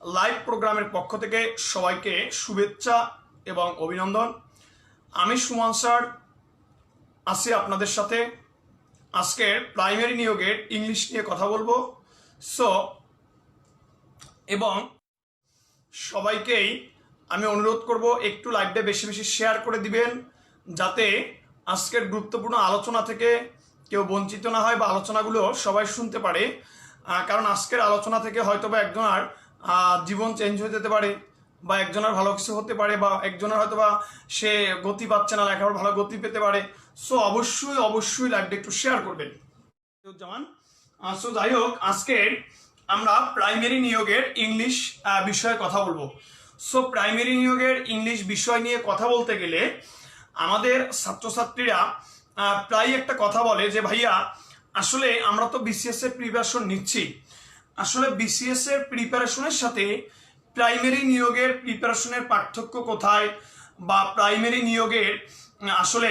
Live প্রোগ্রামের পক্ষ থেকে সবাইকে শুভেচ্ছা এবং অভিনন্দন। আমি সুমন স্যার আছি আপনাদের সাথে। আজকের প্রাইমারি নিয়োগের ইংলিশ নিয়ে কথা বলবো। এবং সবাইকেই আমি অনুরোধ করব একটু লাইভটা বেশি বেশি শেয়ার করে দিবেন, যাতে আজকের গুরুত্বপূর্ণ আলোচনা থেকে কেউ বঞ্চিত না হয় বা আলোচনাগুলো সবাই শুনতে পারে। কারণ আজকের আলোচনা থেকে হয়তো বা একজনের জীবন চেঞ্জ হয়ে যেতে পারে, বা একজনের ভালো কিছু হতে পারে, বা একজনের হয়তো বা সে গতি পাচ্ছে না, লেখাপড়া ভালো গতি পেতে পারে। সো অবশ্যই অবশ্যই লাইভটা একটু শেয়ার করবেন। যাই হোক, আজকের আমরা প্রাইমারি নিয়োগের ইংলিশ বিষয়ে কথা বলবো। সো প্রাইমারি নিয়োগের ইংলিশ বিষয় নিয়ে কথা বলতে গেলে আমাদের ছাত্রছাত্রীরা প্রায় একটা কথা বলে যে ভাইয়া, আসলে আমরা তো বিসিএস এর প্রিপারেশন নিচ্ছি, আসলে বিসিএস এর প্রিপারেশনের সাথে প্রাইমারি নিয়োগের প্রিপারেশনের পার্থক্য কোথায়, বা প্রাইমারি নিয়োগের আসলে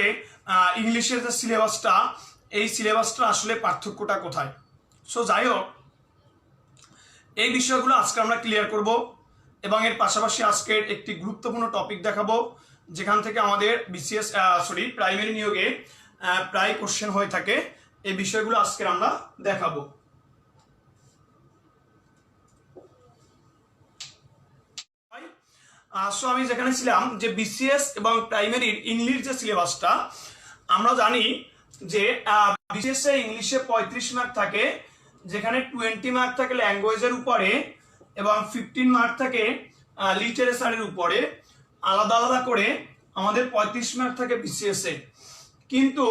ইংলিশের যে সিলেবাসটা, এই সিলেবাসটা আসলে পার্থক্যটা কোথায়। সো যাই হোক, এই বিষয়গুলো আজকে আমরা ক্লিয়ার করব, এবং এর পাশাপাশি আজকের একটি গুরুত্বপূর্ণ টপিক দেখাবো, যেখান থেকে আমাদের প্রাইমারি নিয়োগে প্রায় কোশ্চেন হয়ে থাকে। এই বিষয়গুলো আজকে আমরা দেখাবো। আমি যেখানে ছিলাম যে বিসিএস এবং প্রাইমারির ইংলিশ যে সিলেবাসটা, আমরা জানি যে বিসিএস এ ইংলিশে 35 মার্ক থাকে, যেখানে 20 মার্ক থাকে ল্যাঙ্গুয়েজের উপরে এবং 15 মার্ক থাকে লিটারেচারের উপরে। আলাদা আলাদা করে আমাদের 35 মার্ক থাকে বিসিএস এ। কিন্তু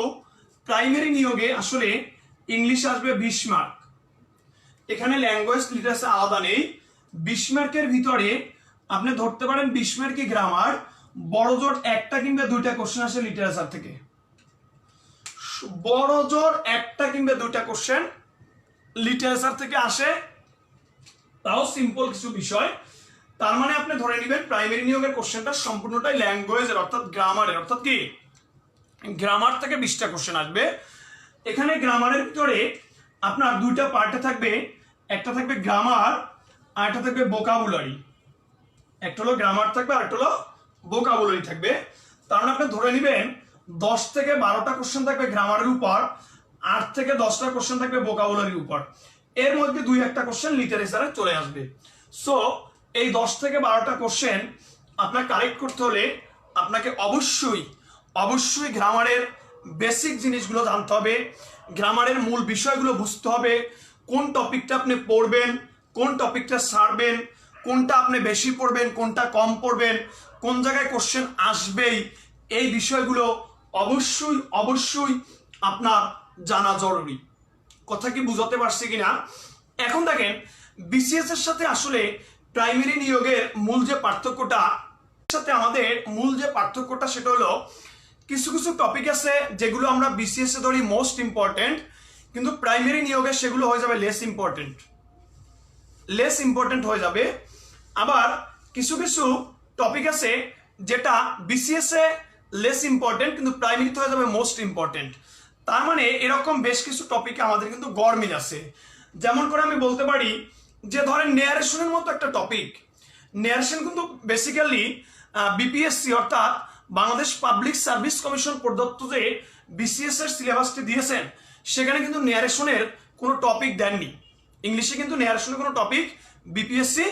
প্রাইমারি নিয়োগে আসলে ইংলিশ আসবে 20 মার্ক। এখানে ল্যাঙ্গুয়েজ লিটারেচার আলাদা নেই। 20 মার্কের ভিতরে আপনি ধরতে পারেন 20 মার্কই গ্রামার, বড় জোর একটা কিংবা দুইটা কোশ্চেন আসে লিটারেচার থেকে। বড় জোর একটা কিংবা দুইটা কোশ্চেন লিটারেচার থেকে আসে, তাও সিম্পল কিছু বিষয়। তার মানে আপনি ধরে নেবেন প্রাইমারি নিয়োগের কোশ্চেনটা সম্পূর্ণটাই ল্যাঙ্গুয়েজের, অর্থাৎ গ্রামারের, অর্থাৎ কি গ্রামার থেকে 20টা কোশ্চেন আসবে। এখানে গ্রামারের ভিতরে আপনার দুইটা পার্টে থাকবে, একটা থাকবে গ্রামার আর একটা থাকবে ভোকাবুলারি। একটা হলো গ্রামার থাকবে আর একটা হলো ভোকাবুলারি থাকবে। তার মানে আপনি ধরে নেবেন 10 থেকে 12টা কোশ্চেন থাকবে গ্রামারের উপর, 8 থেকে 10টা কোশ্চেন থাকবে ভোকাবুলারির উপর। এর মধ্যে 2-1টা কোশ্চেন লিটারেচারে চলে আসবে। সো এই 10 থেকে 12টা কোশ্চেন আপনার কালেক্ট করতে হলে আপনাকে অবশ্যই অবশ্যই গ্রামারের বেসিক জিনিসগুলো জানতে হবে, গ্রামারের মূল বিষয়গুলো বুঝতে হবে। কোন টপিকটা আপনি পড়বেন, কোন টপিকটা ছাড়বেন, কোনটা আপনি বেশি পড়বেন, কোনটা কম পড়বেন, কোন জায়গায় কোশ্চেন আসবেই, এই বিষয়গুলো অবশ্যই অবশ্যই আপনার জানা জরুরি। কথা কি বুঝাতে পারছি কিনা? এখন দেখেন, বিসিএস এর সাথে আসলে প্রাইমারি নিয়োগের মূল যে পার্থক্যটা, সাথে আমাদের মূল যে পার্থক্যটা সেটা হলো কিছু কিছু টপিক আছে যেগুলো আমরা বিসিএস এ ধরি মোস্ট ইম্পর্টেন্ট, কিন্তু প্রাইমারি নিয়োগে সেগুলো হয়ে যাবে লেস ইম্পর্টেন্ট হয়ে যাবে। আবার কিছু কিছু টপিক আছে যেটা বিসিএস এ লেস ইম্পর্টেন্ট, কিন্তু প্রাইমারিতে হয়ে যাবে মোস্ট ইম্পর্টেন্ট। তার মানে এরকম বেশ কিছু টপিকে আমাদের কিন্তু গড়মিল আছে। যেমন করে আমি বলতে পারি যে ধরেন ন্যারেশনের মতো একটা টপিক। ন্যারেশন কিন্তু বেসিক্যালি বিপিএসসি অর্থাৎ বাংলাদেশ পাবলিক সার্ভিস কমিশন প্রদত্ত যে বিসিএস এর সিলেবাসটি দিয়েছেন, সেখানে কিন্তু ন্যারেশনের কোনো টপিক দেননি। ইংলিশে কিন্তু ন্যারেশনের কোনো টপিক বিপিএসসি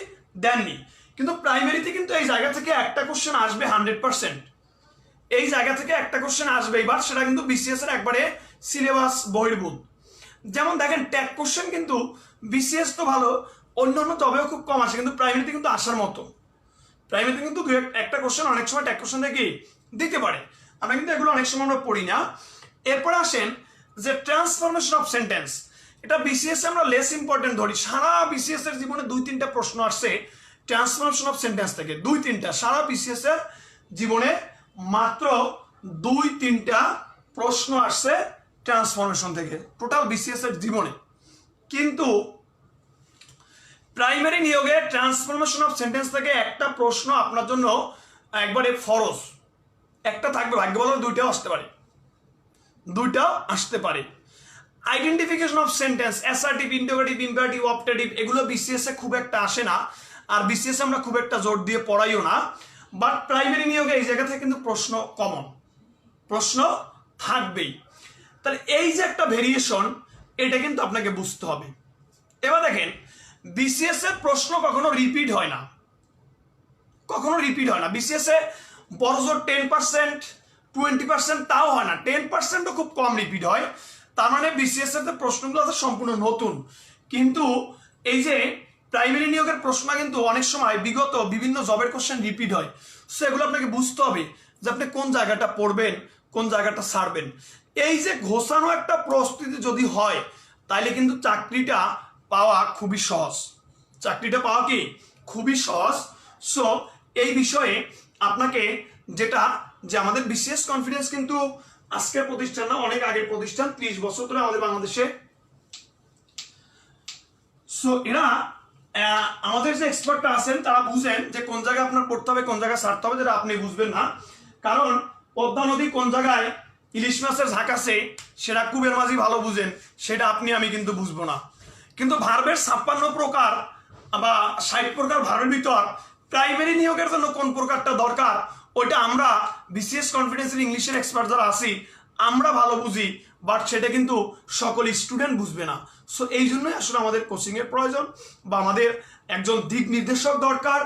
দেননি, কিন্তু প্রাইমারিতে কিন্তু এই জায়গা থেকে একটা কোশ্চেন আসবে 100%। এই জায়গা থেকে একটা কোশ্চেন আসবে, এবার সেটা কিন্তু বিসিএস এর একবারে সিলেবাস বহির্ভূত। যেমন দেখেন ট্যাগ কোশ্চেন কিন্তু বিসিএস তো ভালো, অন্যান্য তবেও খুব কম আসে, কিন্তু প্রাইমারিতে কিন্তু আসার মতো। প্রাইমারিতে কিন্তু একটা কোশ্চেন অনেক সময় ট্যাগ কোশ্চেন থেকে দিতে পারে। আমরা কিন্তু এগুলো অনেক সময় আমরা পড়ি না। এরপরে আসেন যে ট্রান্সফরমেশন অফ সেন্টেন্স, এটা বিসিএস আমরা লেস ইম্পর্টেন্ট ধরি। সারা বিসিএস এর জীবনে 2-3টা প্রশ্ন আসছে ট্রান্সফরমেশন অফ সেন্টেন্স থেকে, 2-3টা। সারা বিসিএস এর জীবনে মাত্র 2-3টা প্রশ্ন আসছে ট্রান্সফরমেশন থেকে টোটাল বিসিএস এর জীবনে। কিন্তু প্রাইমারি নিয়োগে ট্রান্সফরমেশন অফ সেন্টেন্স থেকে একটা প্রশ্ন আপনার জন্য একবারে ফরজ। একটা থাকবে, ভাগ্য ভালো 2টাও আসতে পারে। Identification of sentence, assertive, interrogative, imperative, optative, এগুলো বিসিএস এ খুব একটা আসে না। আর বিসিএস আমরা খুব একটা জোর দিয়ে পড়াইও না, বাট প্রাইমারি নিয়োগে এই জায়গা থেকে কিন্তু প্রশ্ন কমন, প্রশ্ন থাকবেই। তাহলে এই যে একটা ভেরিয়েশন, এটা কিন্তু আপনাকে বুঝতে হবে। এবার দেখেন, বিসিএস এর প্রশ্ন কখনো রিপিট হয় না, কখনো রিপিট হয় না। বিসিএস এ বড় জোর 10%, 20% তাও হয় না, 10%ও খুব কম রিপিট হয়। তার মানে বিসিএস এর প্রশ্নগুলো আছে সম্পূর্ণ নতুন। কিন্তু এই যে প্রাইমারি নিয়োগের প্রশ্ন কিন্তু অনেক সময় বিগত বিভিন্ন জবের কোশ্চেন রিপিট হয়। সো এগুলো আপনাকে বুঝতে হবে যে আপনি কোন জায়গাটা পড়বেন, কোন জায়গাটা ছাড়বেন। এই যে ঘোষানো একটা প্রস্তুতি যদি হয়, তাইলে কিন্তু চাকরিটা পাওয়া খুবই সহজ, চাকরিটা পাওয়া কি খুবই সহজ। সো এই বিষয়ে আপনাকে যেটা, যে আমাদের বিসিএস কনফিডেন্স কিন্তু আজকের প্রতিষ্ঠান না, অনেক আগের প্রতিষ্ঠান, 30 বছর ধরে আমাদের বাংলাদেশে। সো এরা আমাদের যে এক্সপার্টরা আছেন তারা বুঝেন যে কোন জায়গায় আপনার পড়তে হবে, কোন জায়গায় ছাড়তে হবে, যেটা আপনি বুঝবেন না। কারণ পদ্মা নদী কোন জায়গায় ইলিশ মাছের ঝাঁক আছে সেটা কুবের মাঝি ভালো বুঝেন, সেটা আপনি আমি কিন্তু বুঝবো না। কিন্তু ভার্বের 56 প্রকার বা 60 প্রকার ভার্বের ভিতর প্রাইমারি নিয়োগের জন্য কোন প্রকারটা দরকার, ওইটা আমরা বিসিএস কনফিডেন্সের ইংলিশের এক্সপার্ট যারা আছি আমরা ভালো বুঝি, বাট সেটা কিন্তু সকল স্টুডেন্ট বুঝবে না। সো এই জন্যই আসলে আমাদের কোচিং এর প্রয়োজন, বা আমাদের একজন দিক নির্দেশক দরকার,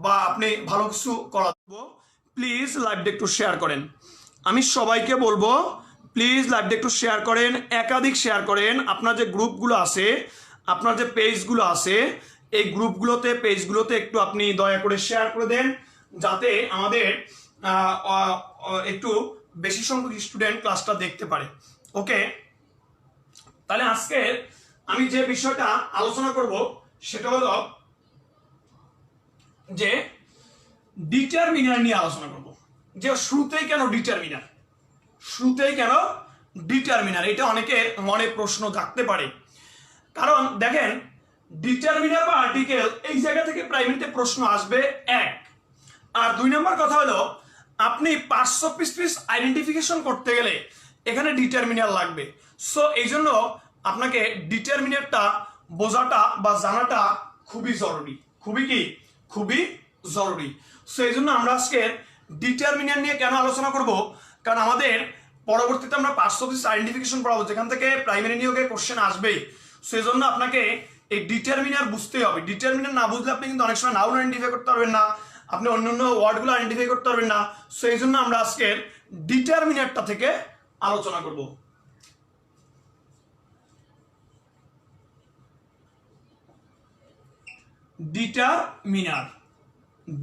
বা আপনি ভালো কিছু করাবো। প্লিজ লাইভটা একটু শেয়ার করেন, আমি সবাইকে বলবো প্লিজ লাইভটা একটু শেয়ার করেন, একাধিক শেয়ার করেন। আপনার যে গ্রুপগুলো আছে, আপনার যে পেজগুলো আছে, এই গ্রুপগুলোতে পেজগুলোতে একটু আপনি দয়া করে শেয়ার করে দেন, যাতে আমাদের একটু বেশি সংখ্যক স্টুডেন্ট ক্লাসটা দেখতে পারে। ওকে, তাহলে আজকে আমি যে বিষয়টা আলোচনা করব সেটা হলো যে ডিটারমিনার নিয়ে আলোচনা করব। যে শুরুতেই কেন ডিটারমিনার, শুরুতেই কেন ডিটারমিনার, এটা অনেকের মনে প্রশ্ন থাকতে পারে। কারণ দেখেন, ডিটারমিনার বা আর্টিকেল এই জায়গা থেকে প্রাইমারিতে প্রশ্ন আসবে, এক। আর 2 নম্বর কথা হলো, আপনি পার্টস অফ স্পিচ আইডেন্টিফিকেশন করতে গেলে এখানে ডিটারমিনার লাগবে। সো এই জন্য আপনাকে ডিটারমিনারটা বোঝাটা বা জানাটা খুবই জরুরি, খুবই কি খুবই জরুরি। সো এই জন্য আমরা আজকে ডিটারমিনার নিয়ে কেন আলোচনা করব, কারণ আমাদের পরবর্তীতে আমরা পার্টস অফ স্পিচ আইডেন্টিফিকেশন পড়াবো, যেখান থেকে প্রাইমারি নিয়োগের কোশ্চেন আসবেই। সো এই জন্য আপনাকে এই ডিটারমিনার বুঝতেই হবে। ডিটারমিনার না বুঝলে আপনি কিন্তু অনেক সময় নাউন আইডেন্টিফাই করতে পারবেন না, আপনি অন্যান্য ওয়ার্ডগুলো আইডেন্টিফাই করতে পারবেন না। সো এই জন্য আমরা আজকে ডিটারমিনারটা থেকে আলোচনা করব।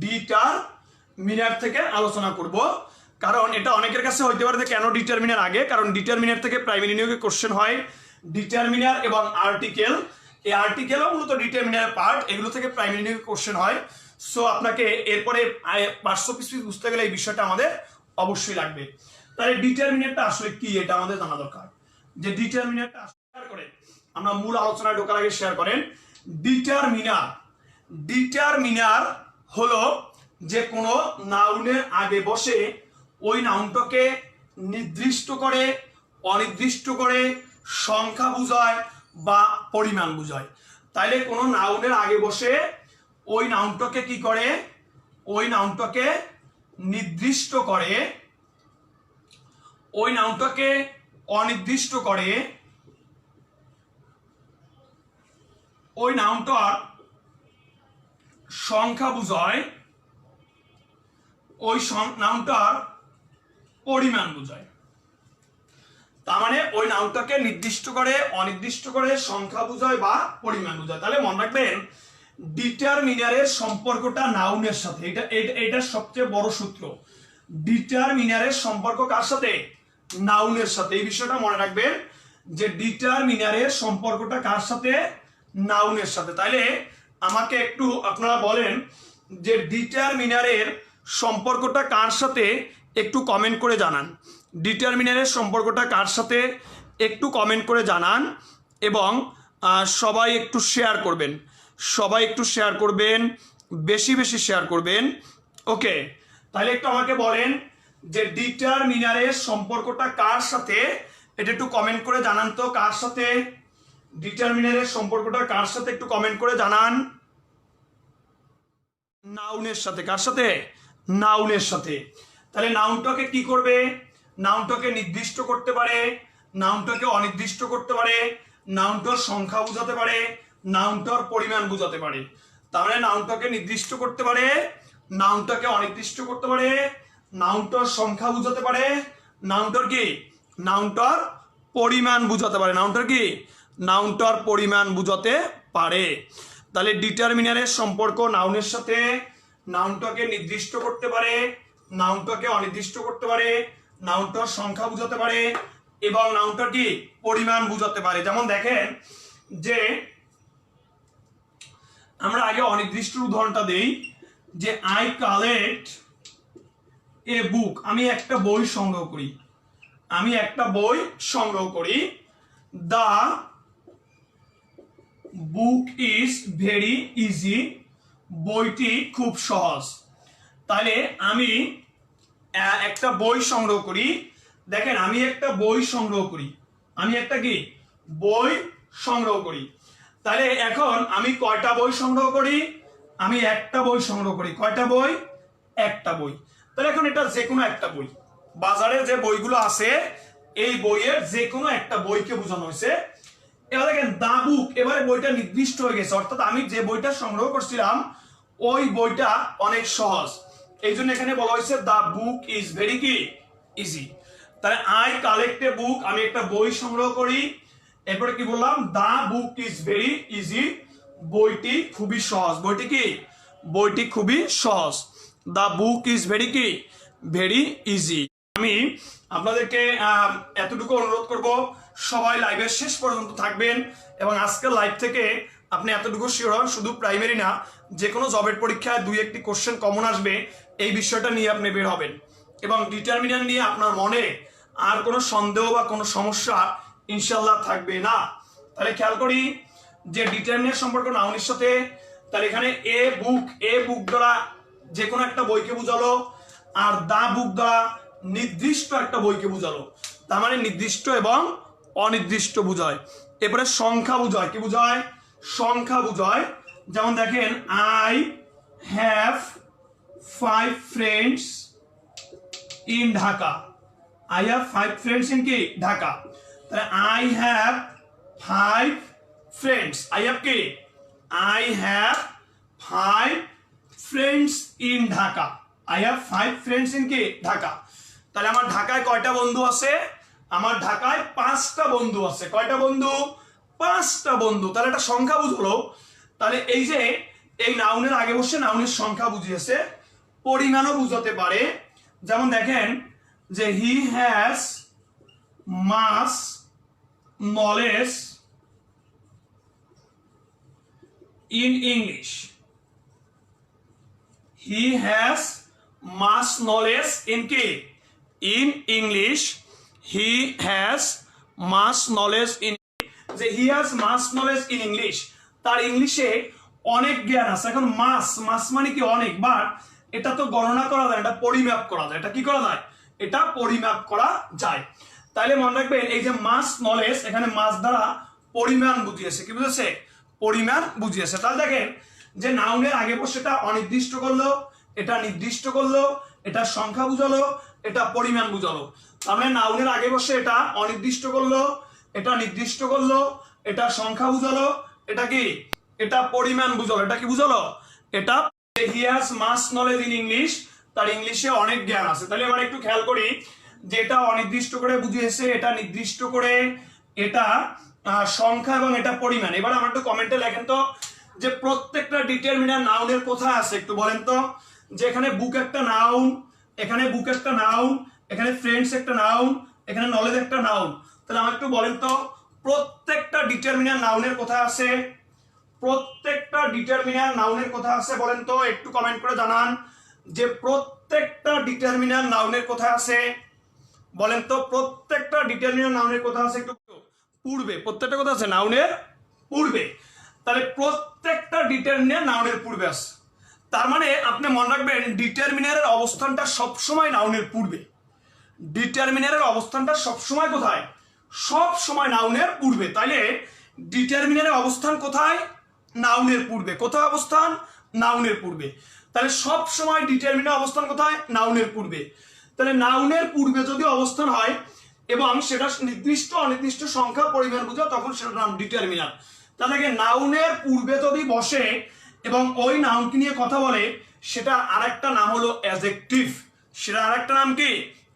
ডিটারমিনার থেকে আলোচনা করব, কারণ এটা অনেকের কাছে হইতে পারে যে কেন ডিটারমিনার আগে, কারণ ডিটারমিনার থেকে প্রাইমারি নিয়োগে কোশ্চেন হয় ডিটারমিনার এবং আর্টিকেল। এই আর্টিকেলও মূলত ডিটারমিনারের পার্ট, এগুলো থেকে প্রাইমারি নিয়োগে কোশ্চেন হয়। সো আপনাকে এরপরে পার্টস অফ স্পিচ বুঝতে গেলে এই বিষয়টা আমাদের অবশ্যই লাগবে। তাহলে ডিটারমিনারটা আসলে কি, এটা আমাদের জানা দরকার। যে ডিটারমিনারটা শেয়ার করেন, আমরা মূল আলোচনায় ঢোকার আগে শেয়ার করেন। ডিটারমিনার, ডিটারমিনার হলো যে কোনো নাউনের আগে বসে ওই নাউনটাকে নির্দিষ্ট করে, অনির্দিষ্ট করে, সংখ্যা বুঝায় বা পরিমাণ বুঝায়। তাইলে কোনো নাউনের আগে বসে ওই নাউনটাকে কি করে, ওই নাউনটাকে নির্দিষ্ট করে, ওই নাউনটাকে অনির্দিষ্ট করে, ওই নাউনটার সংখ্যা বুঝায়, ওই নাউনটার পরিমাণ বুঝায়। তার মানে ওই নাউনটাকে নির্দিষ্ট করে, অনির্দিষ্ট করে, সংখ্যা বুঝায় বা পরিমাণ বুঝায়। তাহলে মনে রাখবেন, ডিটারমিনারের সম্পর্কটা নাউনের সাথে, এটা সবচেয়ে বড় সূত্র। ডিটারমিনারের সম্পর্ক কার সাথে? নাউনের সাথে। এই বিষয়টা মনে রাখবেন যে ডিটারমিনারের সম্পর্কটা কার সাথে? নাউনের সাথে। তাইলে আমাকে একটু আপনারা বলেন যে ডিটারমিনারের সম্পর্কটা কার সাথে, একটু কমেন্ট করে জানান। ডিটারমিনারের সম্পর্কটা কার সাথে একটু কমেন্ট করে জানান, এবং সবাই একটু শেয়ার করবেন, সবাই একটু শেয়ার করবেন, বেশি বেশি শেয়ার করবেন। ওকে, তাহলে একটু আমাকে বলেন যে ডিটারমিনারের সম্পর্কটা কার সাথে, এটা একটু কমেন্ট করে জানান তো, কার সাথে ডিটারমিনারের সম্পর্কটা কার সাথে, একটু কমেন্ট করে জানান। নাউনের সাথে। কার সাথে? নাউনের সাথে। তাহলে নাউনটাকে কি করবে? নাউনটাকে নির্দিষ্ট করতে পারে, নাউনটাকে অনির্দিষ্ট করতে পারে, নাউনটার সংখ্যা বোঝাতে পারে, নাউনটার পরিমাণ বোঝাতে পারে। তার মানে নাউনটাকে নির্দিষ্ট করতে পারে, নাউনটাকে অনির্দিষ্ট করতে পারে, নাউনটার সংখ্যা বোঝাতে পারে, নাউনটার কি? নাউনটার পরিমাণ বোঝাতে পারে। নাউনটার কি? নাউনটার পরিমাণ বোঝাতে পারে। তাহলে ডিটারমিনারের সম্পর্ক নাউনের সাথে, নাউনটাকে নির্দিষ্ট করতে পারে, নাউনটাকে অনির্দিষ্ট করতে পারে, নাউনটার সংখ্যা বোঝাতে পারে এবং নাউনটার কি? পরিমাণ বোঝাতে পারে। যেমন দেখেন যে আমরা আগে অনির্দিষ্ট উদাহরণটা দেই, যে আই কালেক্ট এ বুক, আমি একটা বই সংগ্রহ করি, আমি একটা বই সংগ্রহ করি। The book is very easy, বইটি খুব সহজ। তাহলে আমি একটা বই সংগ্রহ করি। দেখেন আমি একটা বই সংগ্রহ করি, আমি একটা কি? বই সংগ্রহ করি। তাহলে এখন আমি কয়টা বই সংগ্রহ করি? আমি একটা বই সংগ্রহ করি। কয়টা বই? একটা বই। তাহলে এখন এটা যে কোনো একটা বই, বাজারে যে বইগুলো আছে এই বইয়ের যে কোনো একটা বইকে বোঝানো হয়েছে। এবার দেখেন দা বুক, এবারে বইটা নির্দিষ্ট হয়ে গেছে, অর্থাৎ আমি যে বইটা সংগ্রহ করছিলাম ওই বইটা অনেক সহজ, এই জন্য এখানে বলা হয়েছে দা বুক ইজ ভেরি কি? ইজি। তাহলে আই কালেক্ট এ বুক, আমি একটা বই সংগ্রহ করি। এরপরে কি বললাম? দা বুক ইজ ভেরি ইজি, বইটি খুবই সহজ। বইটি কি? বইটি খুবই সহজ। দা বুক ইজ ভেরি কি? Very easy. আমি আপনাদেরকে এতটুকু অনুরোধ করব, সবাই লাইভের শেষ পর্যন্ত থাকবেন এবং আজকের লাইভ থেকে আপনি এতটুকু শিওর হন, শুধু প্রাইমারি না, যে কোনো জবের পরীক্ষায় 2-1টি কোশ্চেন কমন আসবে, এই বিষয়টা নিয়ে আপনি বের হবেন এবং ডিটারমিনার নিয়ে আপনার মনে আর কোনো সন্দেহ বা কোনো সমস্যা ইনশাল্লাহ থাকবে না। তাহলে খেয়াল করি যে ডিটারমিনার সম্পর্ক নাউনের সাথে। তাহলে এখানে এ বুক দ্বারা যে কোনো একটা বইকে বোঝালো, আর দা বুক দ্বারা নির্দিষ্ট একটা বইকে বোঝালো। তার মানে নির্দিষ্ট এবং অনির্দিষ্ট বোঝায়। এরপরে সংখ্যা বোঝায়। কি বোঝায়? সংখ্যা বোঝায়। যেমন দেখেন I have 5 friends in Dhaka, I have 5 friends in কি? ঢাকা। তাহলে I have 5 friends, I have কি? I have 5 friends in Dhaka, I have 5 friends in কি? ঢাকা। তাহলে আমার ঢাকায় কয়টা বন্ধু আছে? আমার ঢাকায় 5টা বন্ধু আছে। কয়টা বন্ধু? 5টা বন্ধু। তাহলে একটা সংখ্যা বুঝলো। তাহলে এই যে এই নাউনের আগে বসে নাউনের সংখ্যা বুঝিয়েছে, পরিমাণও বুঝাতে পারে। যেমন দেখেন যে he has much knowledge in English, he has much knowledge in কি? In English, he has much knowledge in, যে he has much knowledge in English, তার ইংলিশে অনেক জ্ঞান আছে। এখন মাস মানে কি? অনেক। বাট এটা তো গণনা করা যায়, এটা পরিমাপ করা যায়। এটা কি করা যায়? এটা পরিমাপ করা যায়। তাইলে মনে রাখবেন এই যে মাস নলেজ, এখানে মাস দ্বারা পরিমাণ বুঝিয়েছে। কি বুঝেছে? পরিমাণ বুঝিয়েছে। তাহলে দেখেন যে নাউনের আগে বসে এটা অনির্দিষ্ট করলো, এটা নির্দিষ্ট করলো, এটা সংখ্যা বুঝালো, এটা পরিমাণ বুঝালো। তার মানে নাউনের আগে বসে এটা অনির্দিষ্ট করলো, এটা নির্দিষ্ট করলো, এটা সংখ্যা বুঝালো, এটা কি? এটা পরিমাণ বুঝালো। এটা কি বুঝালো? এটা he has much knowledge in English, তার ইংলিশে অনেক জ্ঞান আছে। তাহলে এবার একটু খেয়াল করি যে এটা অনির্দিষ্ট করে বুঝিয়েছে, এটা নির্দিষ্ট করে, এটা সংখ্যা এবং এটা পরিমাণ। এবার আমার একটু কমেন্টে লেখেন তো যে প্রত্যেকটা ডিটারমিনার নাউনের কোথায় আছে একটু বলেন তো। যে এখানে বুক একটা নাউন, এখানে বুক একটা নাউন, এখানে ফ্রেন্ডস একটা নাউন, এখানে নলেজ একটা নাউন। তাহলে আমার একটু বলেন তো প্রত্যেকটা ডিটারমিনার নাউনের কোথায় আছে? প্রত্যেকটা ডিটারমিনার নাউনের কোথায় আছে বলেন তো, একটু কমেন্ট করে জানান যে প্রত্যেকটা ডিটারমিনার নাউনের কোথায় আছে বলেন তো। প্রত্যেকটা ডিটারমিনার নাউনের কোথায় আছে? একটু পূর্বে। প্রত্যেকটা কোথায় আছে? নাউনের পূর্বে। তাহলে প্রত্যেকটা ডিটারমিনার নাউনের পূর্বে আছে। তার মানে আপনি মনে রাখবেন ডিটারমিনারের অবস্থানটা সবসময় নাউনের পূর্বে। ডিটারমিনারের অবস্থানটা সবসময় কোথায়? সব সময় নাউনের পূর্বে। তাইলে ডিটারমিনারের অবস্থান কোথায়? নাউনের পূর্বে। কোথায় অবস্থান? নাউনের পূর্বে। তাহলে সব সময় ডিটারমিনার অবস্থান কোথায়? নাউনের পূর্বে। তাহলে নাউনের পূর্বে যদি অবস্থান হয় এবং সেটা নির্দিষ্ট অনির্দিষ্ট সংখ্যা পরিমাণ বোঝায় তখন সেটার নাম ডিটারমিনার। তাহলে নাউনের পূর্বে যদি বসে এবং ওই নাউনকে নিয়ে কথা বলে সেটা আরেকটা নাম হলো অ্যাডজেক্টিভ। সেটা আরেকটা নাম কি?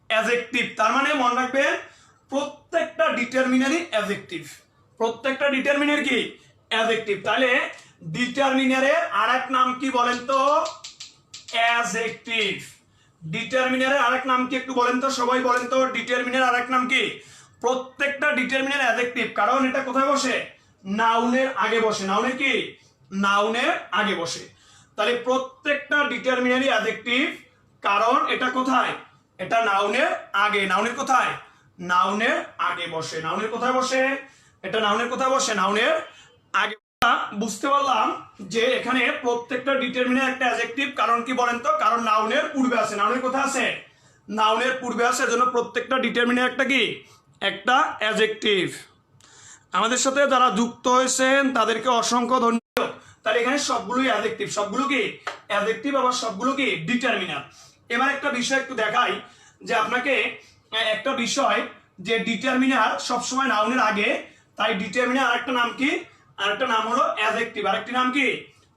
অ্যাডজেক্টিভ। তার মানে মনে রাখবেন প্রত্যেকটা ডিটারমিনারই অ্যাডজেক্টিভ। প্রত্যেকটা ডিটারমিনার কি? অ্যাডজেক্টিভ। তাহলে ডিটারমিনারের আরেক নাম কি বলেন তো? অ্যাডজেক্টিভ। ডিটারমিনারের আরেক নাম কি একটু বলেন তো, সবাই বলেন তো, ডিটারমিনার আরেক নাম কি? প্রত্যেকটা ডিটারমিনার অ্যাডজেক্টিভ, কারণ এটা কোথায় বসে? নাউনের আগে বসে। নাউনের কি? নাউনের আগে বসে। তাহলে প্রত্যেকটা ডিটারমিনারই অ্যাডজেক্টিভ, কারণ এটা কোথায়? এটা নাউনের আগে। নাউনের কোথায়? নাউনের আগে বসে। নাউনের কোথায় বসে? এটা নাউনের কোথায় বসে? নাউনের আগে। বুঝতে পারলাম যে এখানে প্রত্যেকটা ডিটারমিনার একটা অ্যাডজেক্টিভ, কারণ কি বলেন তো? কারণ নাউনের পূর্বে আছে। নাউনের কোথায় আছে? নাউনের পূর্বে আছে, এজন্য প্রত্যেকটা ডিটারমিনার একটা কি? একটা অ্যাডজেক্টিভ। আমাদের সাথে যারা যুক্ত হয়েছেন তাদেরকে অসংখ্য ধন্যবাদ। তাহলে এখানে সবগুলোই অ্যাডজেক্টিভ। সবগুলো কি? অ্যাডজেক্টিভ, আবার সবগুলো কি? ডিটারমিনার। এবার একটা বিষয় একটু দেখাই যে আপনাকে, একটা বিষয় যে ডিটারমিনার সবসময় নাউনের আগে, তাই ডিটারমিনার আরেকটা নাম কি? আরেকটা নাম হলো অ্যাডজেক্টিভ। আরেকটি নাম কি?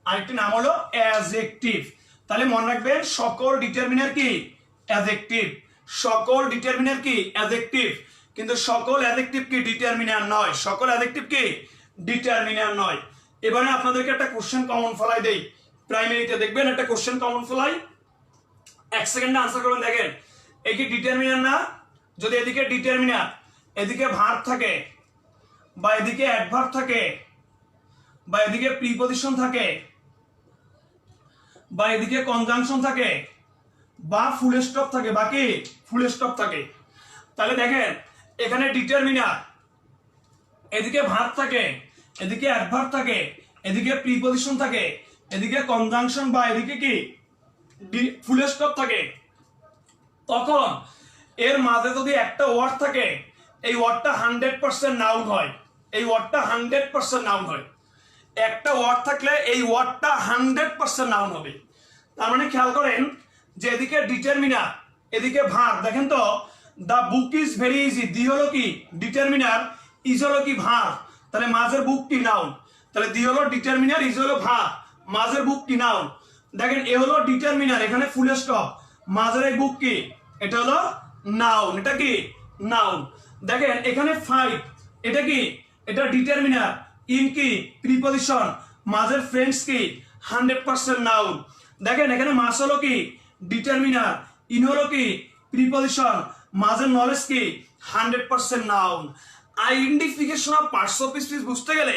আরেকটি নাম হলো অ্যাডজেক্টিভ। তাহলে মনে রাখবেন সকল ডিটারমিনার কি? অ্যাডজেক্টিভ। সকল ডিটারমিনার কি? অ্যাডজেক্টিভ। কিন্তু সকল অ্যাডজেক্টিভ কি? ডিটারমিনার নয়। সকল অ্যাডজেক্টিভ কি? ডিটারমিনার নয়। এবারে আপনাদেরকে একটা কোশ্চেন কমন ফলাই দেই। প্রাইমারিতে দেখবেন একটা কোশ্চেন কমন ফলাই, 1 সেকেন্ডে আনসার করবেন। দেখেন এই কি ডিটারমিনার না? যদি এদিকে ডিটারমিনার, এদিকে ভার্ব থাকে, বা এদিকে অ্যাডভার্ব থাকে, বা এদিকে প্রিপজিশন থাকে, বা এদিকে কনজাংশন থাকে, বা ফুল স্টপ থাকে, বাকি ফুল স্টপ থাকে, তাহলে দেখেন এখানে ডিটারমিনার, এদিকে ভার্ব থাকে, এদিকে অ্যাডভার্ব থাকে, এদিকে প্রিপজিশন থাকে, এদিকে কনজাংশন বা এদিকে কি ফুল স্টপ থাকে, তখন এর মাঝে যদি একটা ওয়ার্ড থাকে এই ওয়ার্ডটা 100% নাউন হয়। এই ওয়ার্ডটা 100% নাউন হয়। একটা ওয়ার্ড থাকলে এই ওয়ার্ডটা 100% নাউন হবে। তার মানে খেয়াল করেন যে এদিকে ডিটারমিনার, এদিকে ভার্ব। দেখেন তো, the book is very easy, the হলো কি? ডিটারমিনার, ইজ হলো কি? ভার্ব। তাহলে মাঝের বুক কি? নাউন। তাহলে দি হলো ডিটারমিনার, ইজ হলো ভার্ব, মাঝের বুক কি? নাউন। দেখেন এ হলো ডিটারমিনার, এখানে ফুল স্টপ, মাঝের এই বুক কি? এটা হলো নাউন। এটা কি? নাউন। দেখেন এখানে 5, এটা কি? এটা ডিটারমিনার, ইন কি? প্রিপজিশন, মাঝের ফ্রেন্ডস কি? 100% নাউন। দেখেন এখানে মাস হলো কি? ডিটারমিনার, ইন হলো কি? প্রিপজিশন, মাঝের নলেজ কি? 100% noun. Identification of parts of speech বুঝতে গেলে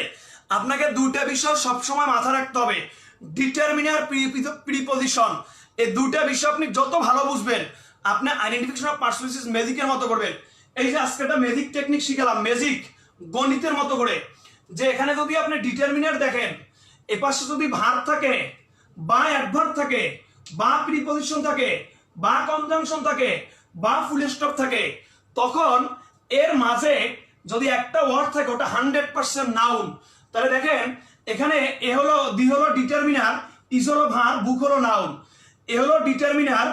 আপনাকে দুটা বিষয় সবসময় মাথায় রাখতে হবে, ডিটারমিনার, প্রিপজিশন। এই দুটা বিষয় আপনি যত ভালো বুঝবেন আপনি identification of parts of speech ম্যাজিকের মতো করবেন। এই যে আজকে একটা ম্যাজিক টেকনিক শিখালাম, ম্যাজিক গণিতের মতো করে, যে এখানে যদি আপনি ডিটারমিনার দেখেন, এপাশে যদি ভার্ব থাকে, বা অ্যাডভার্ব থাকে, বা প্রিপজিশন থাকে, বা কনজাংশন থাকে, বা ফুল স্টপ থাকে, তখন এর মাঝে যদি একটা ওয়ার্ড থাকে ওটা 100% নাউন। তাহলে দেখেন এখানে এ হলো, দি হলো ডিটারমিনার, ইজ হলো ভার্ব, বুক হলো নাউন। এ হলো ডিটারমিনার,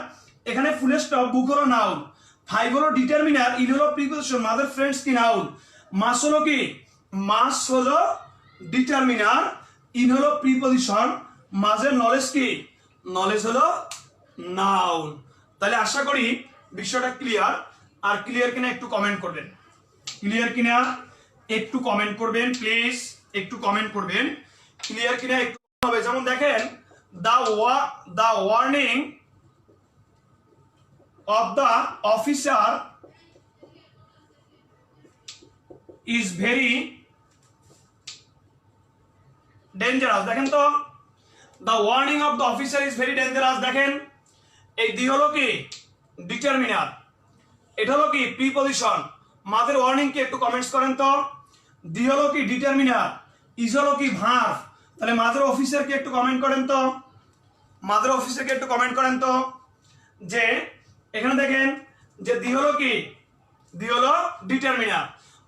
এখানে ফুল স্টপ, বুক হলো নাউন। 5 হলো ডিটারমিনার, ইন হলো প্রিপজিশন, মাদার ফ্রেন্ডস কি? নাউন। মাস হলো কি? মাস হলো ডিটারমিনার, ইন হলো প্রিপজিশন, মাঝের নলেজ কি? নলেজ হলো নাউন। তাহলে আশা করি বিষয়টা ক্লিয়ার। আর ক্লিয়ার কিনা একটু কমেন্ট করবেন। ক্লিয়ার কিনা একটু কমেন্ট করবেন প্লিজ, একটু কমেন্ট করবেন। ক্লিয়ার কিনা একটু হবে। যেমন দেখেন the warning of the officer is very dangerous। দেখেন তো, the warning of the officer is very dangerous। দেখেন এই দি হলো কি? ডিটারমিনার, এটা হলো কি? প্রিপজিশন, মাদের ওয়ার্নিং কি? একটু কমেন্টস করেন তো। দি হলো কি? ডিটারমিনার, ইজ হলো কি? ভার্ব। তাহলে মাদের অফিসার কি? একটু কমেন্ট করেন তো। মাদের অফিসারকে একটু কমেন্ট করেন তো, যে এখানে দেখেন যে দি হলো কি? দি হলো ডিটারমিনার,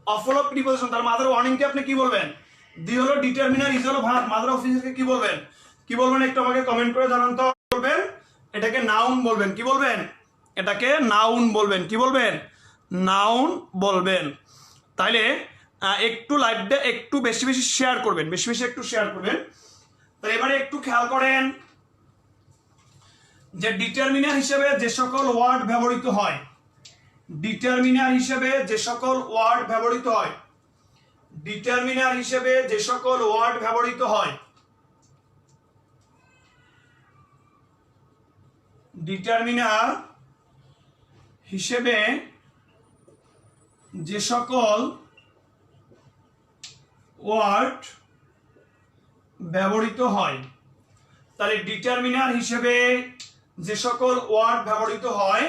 অফ হলো প্রিপজিশন। তাহলে মাদের ওয়ার্নিং কে আপনি কি বলবেন? দি হলো ডিটারমিনার, ইজ হলো ভার্ব, মাদের অফিসারকে কি বলবেন? কি বলবেন একটু আমাকে কমেন্ট করে জানান তো। বলবেন এটাকে নাউন বলবেন, কি বলবেন, এটাকে নাউন বলবেন, কি বলবেন, নাউন বলবেন। তাইলে একটু লাইভটা একটু বেশি বেশি শেয়ার করবেন, বেশি বেশি একটু শেয়ার করবেন। তো এবারে একটু খেয়াল করেন যে ডিটারমিনার হিসেবে যে সকল ওয়ার্ড ব্যবহৃত হয়, ডিটারমিনার হিসেবে যে সকল ওয়ার্ড ব্যবহৃত হয়, ডিটারমিনার হিসেবে যে সকল ওয়ার্ড ব্যবহৃত হয়, ডিটারমিনার হিসেবে যে সকল ওয়ার্ড ব্যবহৃত হয়, তাহলে ডিটারমিনার হিসেবে যে সকল ওয়ার্ড ব্যবহৃত হয়,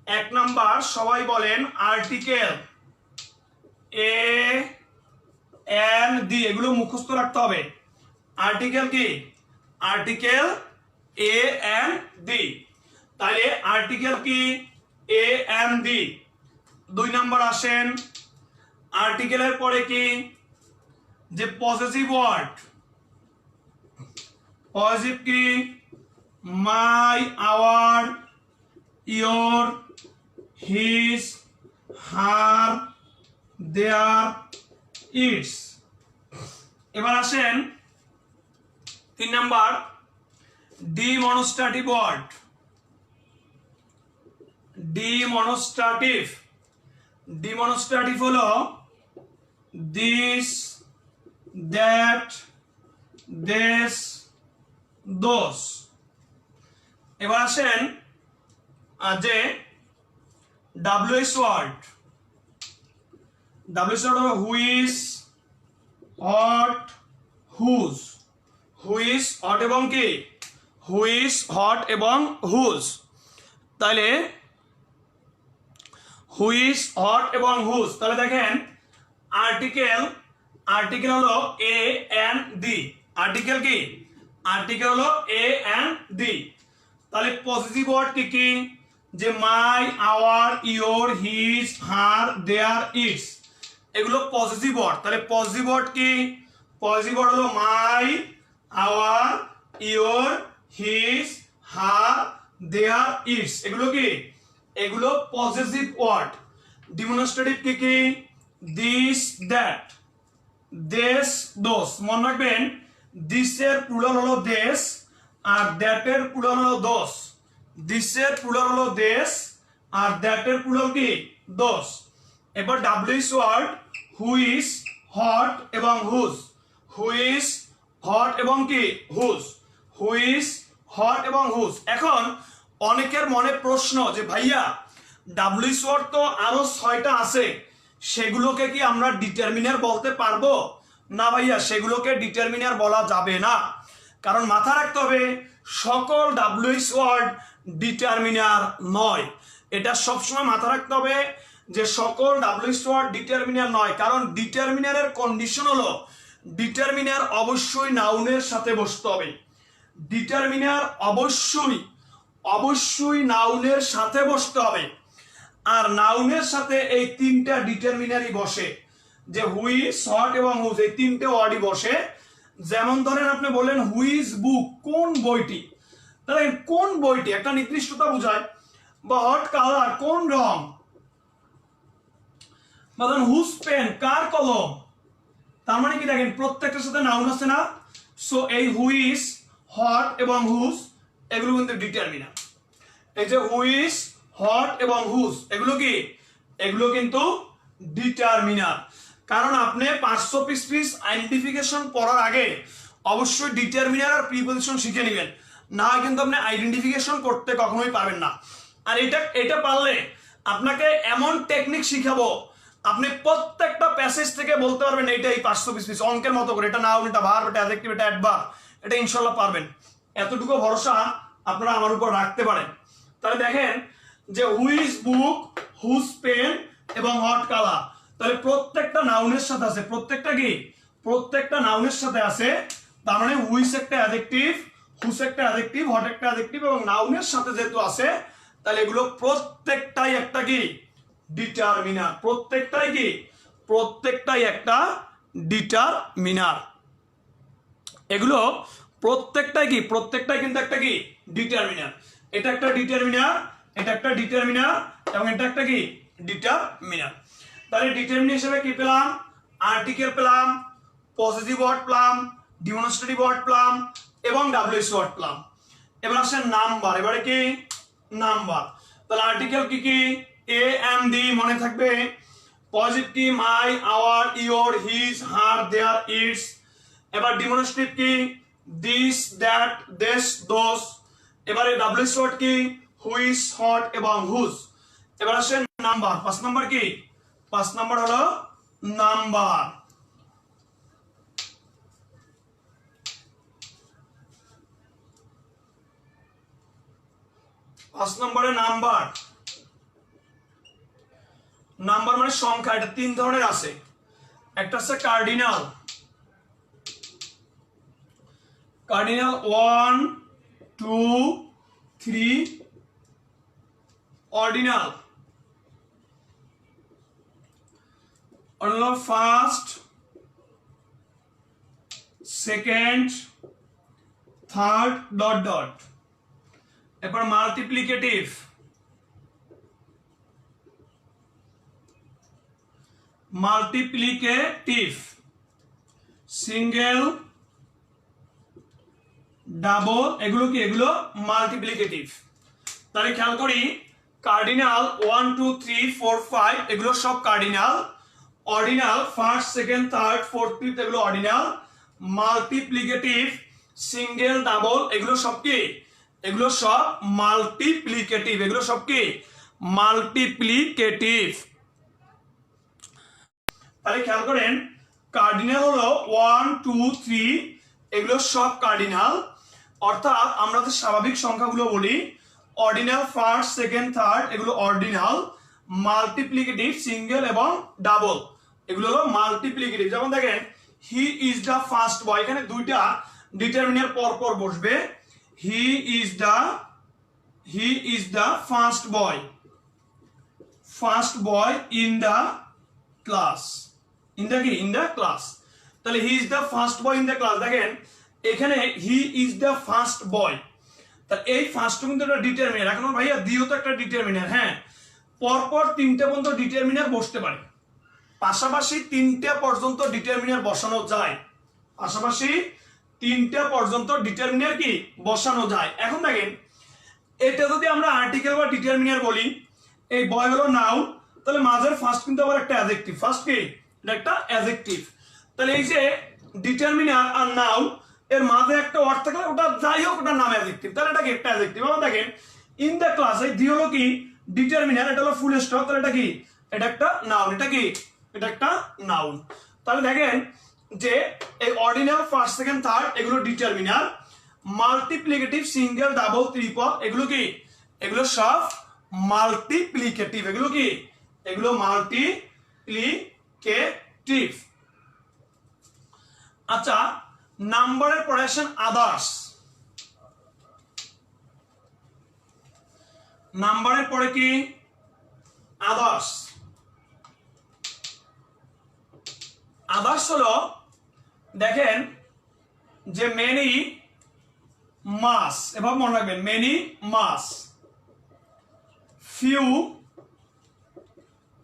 এক নাম্বার সবাই বলেন আর্টিকেল, এ এন ডি, এগুলো মুখস্থ রাখতে হবে। আর্টিকেল কি, আর্টিকেল এ এন ডি, তাহলে আর্টিকেল কি, এ এন ডি। 2 নাম্বার আসেন আর্টিকেলের পরে কি, যে পজেসিভ ওয়ার্ড, পজেসিভ কি, my, our, your, his, her, their, its. এবার আসেন 3 number demonstrative word, demonstrative, demonstrative হলো দিস, দ্যাট, দেশ, দোষ। এবার আসেন যে ডাব্লিউএস ওয়ার্ড, ডাব্লিউএস ওয়ার্ড হলো which, what, whose, which, what এবং কি, হুইজ, হট এবং হুজ। তাহলে হুইজ, হট এবং হুজ, তাহলে দেখেন আর্টিকেল, আর্টিকেল হলো এ এন ডি, আর্টিকেল কি, আর্টিকেল হলো এ এন ডি। তাহলে পজিটিভ ওয়ার্ড কি কি, যে মাই, our, your, his, her, their, its, এগুলো পজিটিভ ওয়ার্ড। তাহলে পজিটিভ ওয়ার্ড কি, পজিটিভ ওয়ার্ড হলো my, our, your, his, her, their, its, এগুলো কি, এগুলো পজিটিভ ওয়ার্ড। ডিমনস্ট্রেটিভ কি কি, দিস, দ্যাট, দেশ, দোষ। মনে রাখবেন দিসের প্লুরাল হলো দেশ আর দ্যাটের প্লুরাল হলো দোষ। দিসের প্লুরাল হলো দেশ আর দ্যাটের প্লুরাল কি, দোষ। এবার ডাব্লিউএস ওয়ার্ড হুইজ, হট এবং হুজ, হুইজ, হট এবং কি, হুজ, হুইজ, হট এবং হুজ। এখন অনেকের মনে প্রশ্ন যে ভাইয়া ডাব্লিউএস ওয়ার্ড তো আরো 6টা আছে, সেগুলোকে কি আমরা ডিটারমিনার বলতে পারবো? না ভাইয়া, সেগুলোকে ডিটারমিনার বলা যাবে না। কারণ মাথা রাখতে হবে সকল ডাব্লিউএস ওয়ার্ড ডিটারমিনার নয়। এটা সবসময় মাথা রাখতে হবে যে সকল ডাব্লিউএস ওয়ার্ড ডিটারমিনার নয়। কারণ ডিটারমিনারের কন্ডিশন হলো ডিটারমিনার অবশ্যই নাউনের সাথে বসতে হবে। ডিটারমিনার অবশ্যই অবশ্যই নাউনের সাথে বসতে হবে। আর নাউনের সাথে এই 3টা ডিটারমিনারই বসে, যে হুইজ, হট এবং হুজ, এই 3টে ওয়ার্ডই বসে। যেমন ধরেন আপনি বললেন হুইজ বুক, কোন বইটি, তাহলে কোন বইটি একটা নির্দিষ্টতা বোঝায়। বা হট কালার, কোন রং। বা ধরেন হুজ পেন, কার কলম। তার মানে কি দেখেন প্রত্যেকটার সাথে নাউন আছে না। সো এই হুইজ, হট এবং হুজ এগুলো কিন্তু ডিটারমিনার। এই যে হুইজ, হট এবং হুজ এগুলো কি, এগুলো কিন্তু ডিটারমিনার। কারণ আপনি 500 পিস আইডেন্টিফিকেশন পড়ার আগে অবশ্যই ডিটারমিনার আর প্রিপজিশন শিখে নেবেন, না হয় কিন্তু আপনি আইডেন্টিফিকেশন করতে কখনোই পারবেন না। আর এটা পারলে আপনাকে এমন টেকনিক শিখাবো, আপনি প্রত্যেকটা প্যাসেজ থেকে বলতে পারবেন এইটাই 500 পিস অঙ্কের মতো করে, এটা নাউন, এটা ভার্ব, এটা অ্যাডজেক্টিভ, এটা অ্যাডভার্ব, এটা ইনশাআল্লাহ পারবেন। এতটুকু ভরসা আপনারা আমার উপর রাখতে পারেন। তাহলে দেখেন যে হুইজ বুক, হুজ পেন এবং হট কালার, তাহলে প্রত্যেকটা নাউনের সাথে আছে। প্রত্যেকটা কি, প্রত্যেকটা নাউনের সাথে আছে। তার মানে হুইজ একটা অ্যাডজেক্টিভ, হুজ একটা অ্যাডজেক্টিভ, হট একটা অ্যাডজেক্টিভ এবং নাউনের সাথে যেহেতু আছে, তাহলে এগুলো প্রত্যেকটাই একটা কি, ডিটারমিনার। প্রত্যেকটাই কি, প্রত্যেকটাই একটা ডিটারমিনার। এগুলো প্রত্যেকটাই কি, প্রত্যেকটাই কিন্তু একটা কি ডিটারমিনার। এটা একটা ডিটারমিনার, এটা একটা ডিটারমিনার এবং এটা একটা কি ডিটারমিনার। তাহলে ডিটারমিনার হিসেবে কি পেলাম, আর্টিকেল পেলাম, পজিটিভ ওয়ার্ড পেলাম, ডিমনস্ট্রেটিভ ওয়ার্ড পেলাম এবং ডাব্লিউএস ওয়ার্ড পেলাম। এবার আসে নাম্বার, এবারে কি নাম্বার। তাহলে আর্টিকেল কি কি, এ এম ডি মনে থাকবে, পজিটিভ কি my, our, your, his, her, their, its. এবার ডিমনস্ট্রেটিভ কি দিস, দ্যাট, দেশ, দোস। এবারে ডাব্লিউএস ওয়ার্ড কি হুইচ, হট এবং হুজ। এবার আসে নাম্বার, 5 নাম্বার কি, 5 নাম্বার হলো নাম্বার। পাঁচ নম্বরে নাম্বার, নাম্বার মানে সংখ্যা। এটা 3 ধরনের আছে, একটা আছে cardinal, cardinal 1 2 3, ordinal ordinal first, second, third, dot dot. এরপর মাল্টিপ্লিকেটিভ, মাল্টিপ্লিকেটিভ, সিঙ্গেল, ডাবল, এগুলো কি, এগুলো মাল্টিপ্লিকেটিভ। তাহলে খেয়াল করি, কার্ডিনাল 1 2 3 4 5 এগুলো সব cardinal, ordinal first, second, third, fourth, fifth এগুলো অর্ডিনাল, মাল্টিপ্লিকেটিভ, সিঙ্গেল, ডাবল এগুলো সব কি, এগুলো সব মাল্টিপ্লিকেটিভ, এগুলো সব কি মাল্টিপ্লিকেটিভ। তাহলে খেয়াল করেন, কার্ডিনাল হলো 1 2 3 এগুলো সব কার্ডিনাল, অর্থাৎ আমরা যে স্বাভাবিক সংখ্যাগুলো বলি অর্ডিনাল ফার্স্ট, সেকেন্ড, থার্ড এগুলো অর্ডিনাল, মাল্টিপ্লিকেটিভ, সিঙ্গেল এবং ডাবল এগুলো হলো মাল্টিপ্লিকেটিভ। যেমন দেখেন he is the first boy, এখানে দুইটা ডিটারমিনার পর পর বসবে, he is the first boy, first boy in the class, in the কি, ইন দ্য ক্লাস। তাহলে he is the first boy in the class, দেখেন এখানে he is the first boy, তাহলে এই ফার্স্ট কিন্তু একটা ডিটারমিনার। এখন ভাইয়া দিও তো একটা ডিটারমিনার, হ্যাঁ পরপর 3টে পর্যন্ত ডিটারমিনার বসতে পারে, পাশাপাশি 3টে পর্যন্ত ডিটারমিনার বসানো যায়, পাশাপাশি 3টে পর্যন্ত ডিটারমিনার কি বসানো যায়। এখন দেখেন এটা যদি আমরা আর্টিকেল বা ডিটারমিনার বলি, এই বয় হলো নাউন, তাহলে মাঝের ফার্স্ট কিন্তু আবার একটা অ্যাডজেক্টিভ, ফার্স্ট কি এটা একটা অ্যাডজেক্টিভ। তাহলে এই যে ডিটারমিনার আর নাউন এর মাঝে একটা ওয়ার্ড থাকলে ওটা যাই হোক ওটার নাম অ্যাডজেক্টিভ, তাহলে এটা কি একটা অ্যাডজেক্টিভ। আবার দেখেন ইন দ্য ক্লাস, এই দি হলো কি ডিটারমিনার, এটা হলো ফুল স্টপ, তাহলে এটা কি এটা একটা নাউন, এটা কি এটা একটা নাউন। তাহলে দেখেন যে এই অর্ডিনাল ফার্স্ট, সেকেন্ড, থার্ড এগুলো determiner, multiplicative, single, double, triple এগুলো কি, এগুলো সব মাল্টিপ্লিকেটিভ, এগুলো কি, এগুলো মাল্টিপ্লিকেটিভ। আচ্ছা, নাম্বারের পরে আসেন আদার্স, নাম্বারের পরে কি আদার্স। আদার্স হলো দেখেন যে মেনি মাস, এভাবে মনে রাখবেন মেনি মাস, ফিউ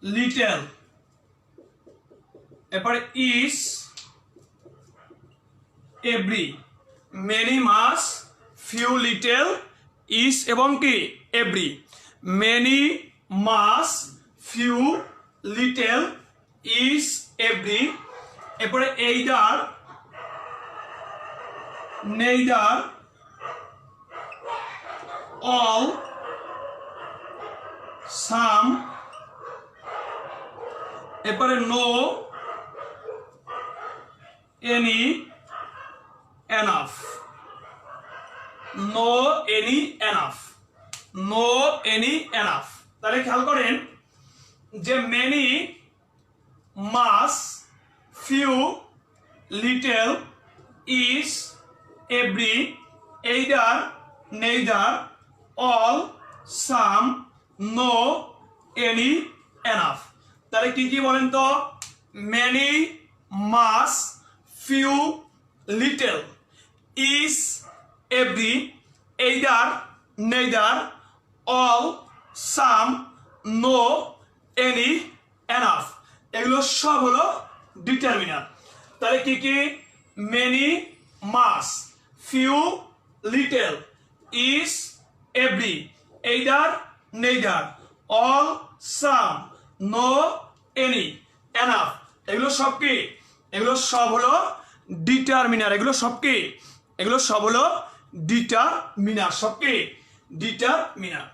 লিটল, এরপরে each, every, many much, few little, each এবং কি every, many much, few little, each, every. এরপরে এইদার, নেইদার, অল, সাম, এরপরে no, any, enough, no any enough, no any enough. তাহলে খেয়াল করেন যে many much, few little, each, every, either, neither, all, some, no, any, enough. তাহলে কি কি বলেন তো, many much, few little, each, every, either, neither, all, some, no, any, enough, এগুলো সব হলো ডিটারমিনার। তাহলে কি কি? Many, much, few, little, each, every, either, neither, all, some, no, any, enough, এগুলো সব কি? এগুলো সব হলো ডিটারমিনার। এগুলো সব কি? এগুলো সব হলো ডিটারমিনার। সব কি? ডিটারমিনার।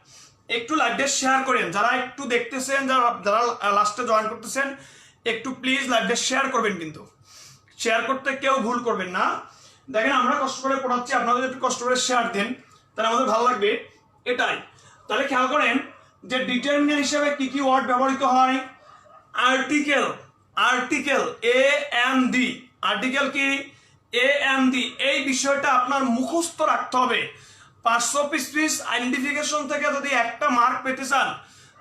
একটু লাইভটা শেয়ার করেন, যারা একটু দেখতেছেন, যারা লাস্টে জয়েন করতেছেন, একটু প্লিজ লাইভটা শেয়ার করবেন, কিন্তু শেয়ার করতে কেউ ভুল করবেন না। দেখেন আমরা কষ্ট করে পড়াচ্ছি, আপনারা যদি একটু কষ্ট করে শেয়ার দেন তাহলে আমাদের ভালো লাগবে, এটাই। তাহলে খেয়াল করেন যে ডিটারমিনার হিসেবে কি কি ওয়ার্ড ব্যবহৃত হয়? Article, article, a an the, article কি? A an the. এই বিষয়টা আপনার মুখস্থ রাখতে হবে। 500 পিস আইডেন্টিফিকেশন থেকে যদি একটা মার্ক পেতে চান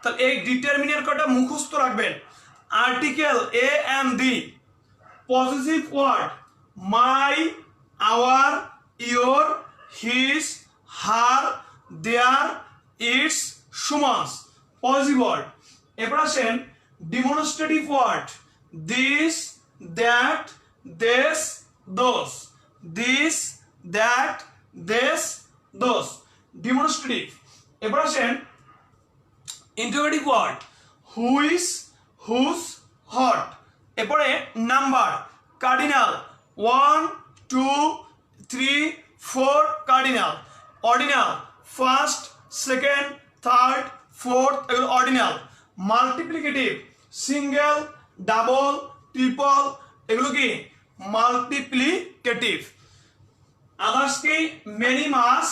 তাহলে এই ডিটারমিনার কটা মুখস্থ রাখবেন। Article, a an the. Positive word, my, our, your, his, her, their, its, সুমাস, পজিটিভ ওয়ার্ড। এবার আসেন demonstrative word, this, that, this, those, this, that, this, those, demonstrative। এবার আসেন interrogative word, which, whose, what. এরপরে number, cardinal, 1, 2, 3, 4, cardinal. Ordinal, first, second, third, fourth, এগুলো ordinal. Multiplicative, single, double, triple, এগুলো কি? Multiplicative. Others কি? Many, much,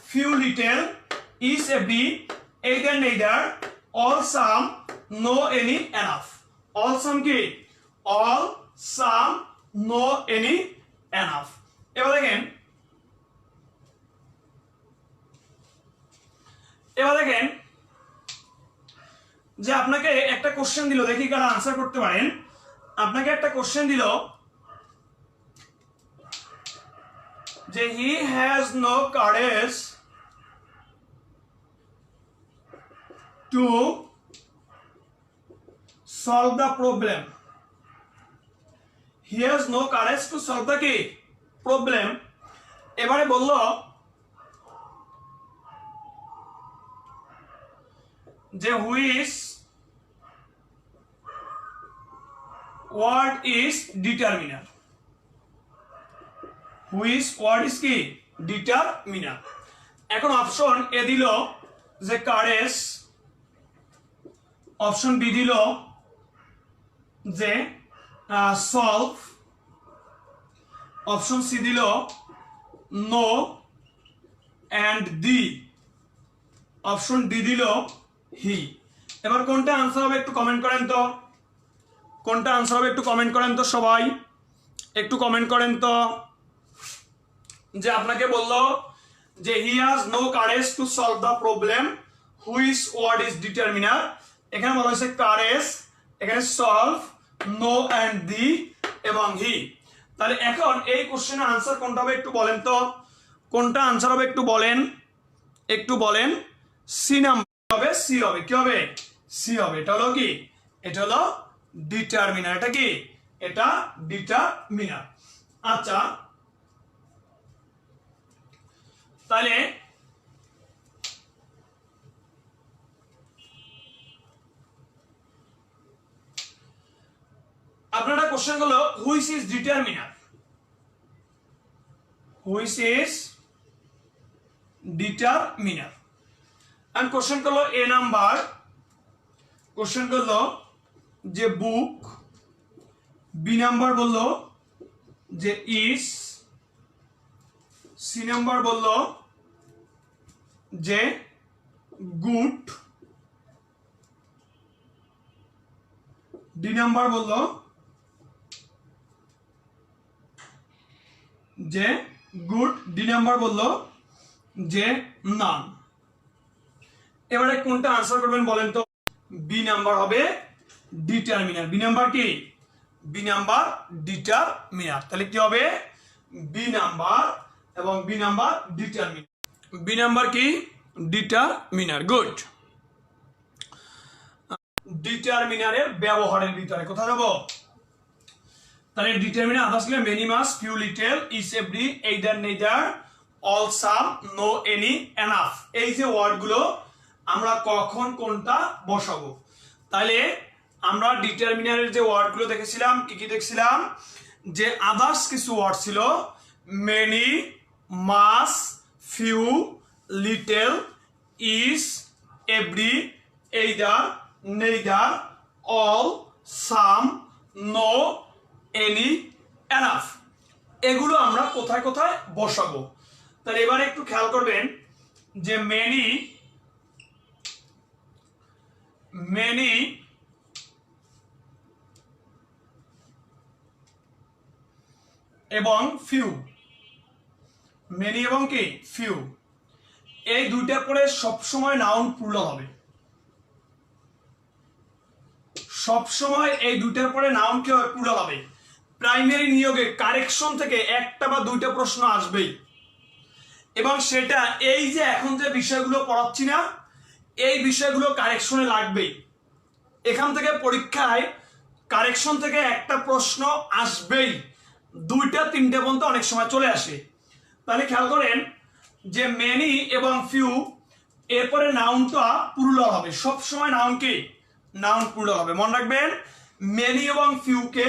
few, little, each, every, either, neither, all, some, no, any, enough. All সাম কি? All, some, no, any, enough. এবার দেখেন, যে আপনাকে একটা কোশ্চেন দিল, দেখি কারা আনসার করতে পারেন। আপনাকে একটা কোশ্চেন দিল যে he has no courage to solve the problem. He has no courage to solve the কি? প্রবলেম। এবারে বলল যে which word is determiner. Which word is কি? ডিটারমিনার। এখন অপশন এ দিল যে কারেজ, অপশন বি দিল যে সলভ, অপশন সি দিল no and the, option D দিল হি। এবার কোনটা আনসার হবে একটু কমেন্ট করেন তো, কোনটা আনসার হবে একটু কমেন্ট করেন তো, সবাই একটু কমেন্ট করেন তো। যে আপনাকে বললো যে he has no courage to solve the problem, which word is determiner. এখানে বলা হয়েছে কারেজ, এখানে সলভ, নো অ্যান্ড দি এবং হি। তাহলে এখন এই কোশ্চেনের আনসার কোনটা হবে একটু বলেন তো, কোনটা আনসার হবে একটু বলেন, একটু বলেন। সি নাম্বার হবে, সি হবে, কি হবে? সি হবে। এটা হলো কি? এটা হলো ডিটারমিনার। এটা কি? এটা ডিটারমিনার। আচ্ছা, তাহলে আপনারা কোশ্চেন গুলো which is determiner, which is determiner. And question করলো এ নাম্বার, কোশ্চেন করলো যে বুক, বি নাম্বার বললো যে ইজ, সি নাম্বার বললো যে গুড, ডি নাম্বার বললো যে গুড, ডি নাম্বার বললো যে নান। এবারে কোনটা আনসার করবেন বলেন তো? বি নাম্বার হবে ডিটারমিনার। বি নাম্বার কি? B number determiner. তাহলে কি হবে? বি নাম্বার এবং B number determiner. B number কি? ডিটারমিনার। গুড। ডিটারমিনারের ব্যবহারের ভিতরে কোথায় যাব? তাহলে ডিটারমিনার আদার্স গুলো many much, few little, each every, either neither, all some, no any, enough. এই যে ওয়ার্ডগুলো আমরা কখন কোনটা বসাবো। তাহলে আমরা ডিটারমিনারের যে ওয়ার্ডগুলো দেখেছিলাম, কি কি দেখছিলাম? যে আদার্স কিছু ওয়ার্ড ছিল, many, much, few, little, each, every, either, neither, all, some, no, any, enough. এগুলো আমরা কোথায় কোথায় বসাবো। তাহলে এবারে একটু খেয়াল করবেন যে মেনি এবং ফিউ, মেনি এবং কি ফিউ, এই দুইটার পরে সবসময় নাউন প্লুরাল হবে। সবসময় এই দুইটার পরে নাউন কি হবে? প্লুরাল হবে। প্রাইমারি নিয়োগে কারেকশন থেকে একটা বা দুইটা প্রশ্ন আসবেই, এবং সেটা এই যে এখন যে বিষয়গুলো পড়াচ্ছি না, এই বিষয়গুলো কারেকশনে লাগবেই। এখান থেকে পরীক্ষায় কারেকশন থেকে একটা প্রশ্ন আসবেই, দুইটা তিনটে পর্যন্ত অনেক সময় চলে আসে। তাহলে খেয়াল করেন যে মেনি এবং ফিউ, এরপরে নাউনটা প্লুরাল হবে। সব সময় নাউন কি? নাউন প্লুরাল হবে। মনে রাখবেন, মেনি এবং ফিউকে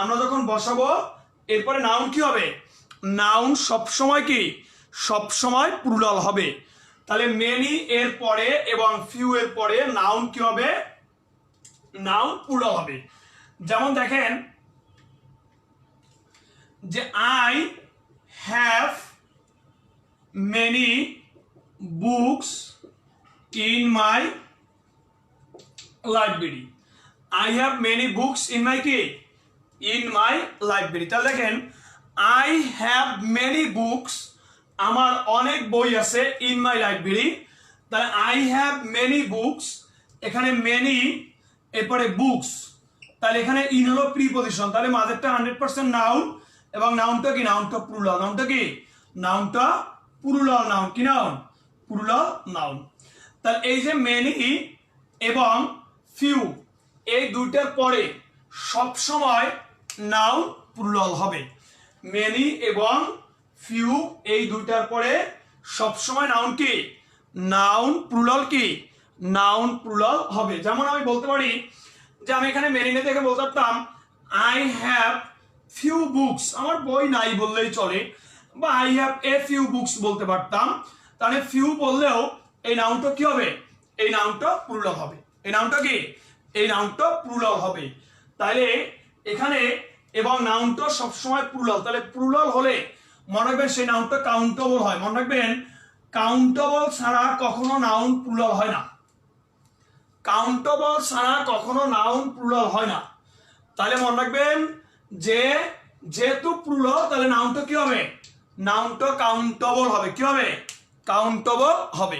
আমরা যখন বসাবো, এরপরে নাউন কি হবে? নাউন সব সময় কি? সব সময় প্লুরাল হবে। তাহলে মেনি এর পরে এবং ফিউ এর পরে নাউন কি হবে? নাউন প্লুরাল হবে। যেমন দেখেন যে I have many books in my library. I have many books in my কি? In my library. তাহলে দেখেন, আই হ্যাভ মেনি বুকস, আমার অনেক বই আছে, ইন মাই লাইব্রেরি। তাহলে আই হ্যাভ মেনি বুকস, এখানে মেনি এরপরে বুকস, তাহলে এখানে ইন হলো প্রিপজিশন। তাহলে মাঝেরটা 100% নাউন, এবং নাউনটা কি? নাউনটা প্লুরাল। নাউনটা কি? নাউনটা প্লুরাল নাউন। কি নাউন? Plural noun. তাহলে এই যে মেনি এবং ফিউ, এই দুইটার পরে সব সময় নাউন প্লুরাল হবে। মেনি এবং ফিউ এই দুইটার পরে সব সময় নাউন কি? নাউন প্লুরাল কি? নাউন প্লুরাল হবে। যেমন আমি বলতে পারি যে আমি এখানে মেনি দেখে বলতে পারতাম আই হ্যাভ ফিউ বুকস, আমার বই নাই বললেই চলে, বা I have a few books বলতে পারতাম। তাহলে ফিউ বললেও এই নাউনটা কি হবে? এই নাউনটা প্লুরাল হবে। এই নাউনটা কি? এই নাউনটা প্লুরাল হবে। তাহলে এখানে এবং নাউনটা সবসময় প্লুরাল। তাহলে প্লুরাল হলে মনে রাখবেন সেই নাউনটা কাউন্টেবল হয়। মনে রাখবেন, কাউন্টেবল ছাড়া কখনো নাউন প্লুরাল হয় না। কাউন্টেবল ছাড়া কখনো নাউন প্লুরাল হয় না। তাহলে মনে রাখবেন যে যেহেতু প্লুরাল, তাহলে নাউনটা কি হবে? নাউনটা কাউন্টেবল হবে। কি হবে? কাউন্টেবল হবে।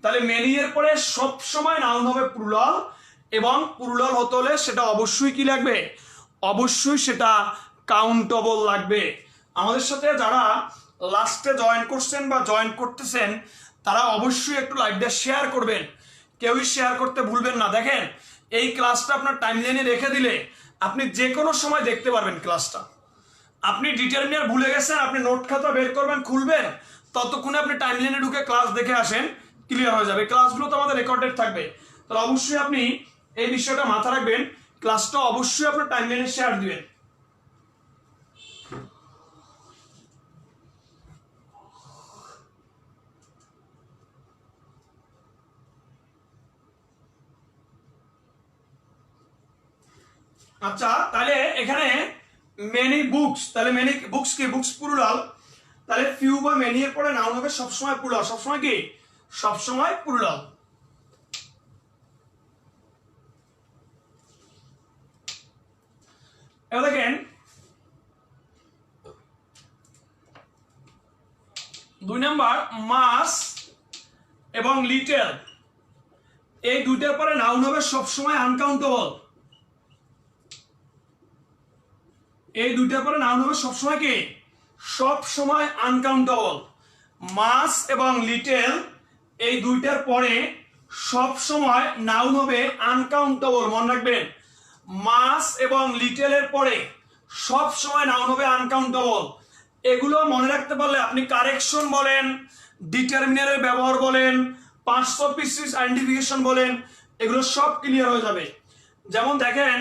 তাহলে মেনি এর পরে সব সময় নাউন হবে প্লুরাল, এবং প্লুরাল হতে হলে সেটা অবশ্যই কি লাগবে? অবশ্যই সেটা কাউন্টেবল লাগবে। আমাদের সাথে যারা লাস্টে জয়েন করছেন বা জয়েন করতেছেন, তারা অবশ্যই একটু লাইভটা শেয়ার করবেন। কেউই শেয়ার করতে ভুলবেন না। দেখেন, এই ক্লাসটা আপনার টাইমলাইনে রেখে দিলে আপনি যে কোনো সময় দেখতে পারবেন ক্লাসটা। আপনি ডিটারমিনার ভুলে গেছেন, আপনি নোট খাতা বের করবেন, খুলবেন, ততক্ষণে আপনি টাইমলাইনে ঢুকে ক্লাস দেখে আসেন, ক্লিয়ার হয়ে যাবে। ক্লাসগুলো তো আমাদের রেকর্ডেড থাকবে। তাহলে অবশ্যই আপনি এই বিষয়টা মাথায় রাখবেন, ক্লাসটা অবশ্যই আপনার টাইমলাইনে শেয়ার দিবেন। আচ্ছা, তাহলে এখানে মেনি বুকস, তাহলে মেনি বুকস কি? Books plural. তাহলে ফিউ বা মেনি এর পরে নাউন হবে সবসময় প্লুরাল। সবসময় কি? সবসময় প্লুরাল। এবার দেখেন, 2 নাম্বার মাস এবং লিটল, এই দুইটার পরে নাউন হবে সবসময় আনকাউন্টেবল। এই দুইটার পরে নাউন হবে সবসময় কি? সব সময় আনকাউন্টেবল। মাস এবং লিটল এই দুইটার পরে সব সময় নাউন হবে আনকাউন্টেবল। মনে রাখবেন, মাস এবং লিটলের পরে সব সময় নাউন হবে আনকাউন্টেবল। এগুলো মনে রাখতে পারলে আপনি কারেকশন বলেন, ডিটারমিনারের ব্যবহার বলেন, পার্টস অফ স্পিচ আইডেন্টিফিকেশন বলেন, এগুলো সব ক্লিয়ার হয়ে যাবে। যেমন দেখেন,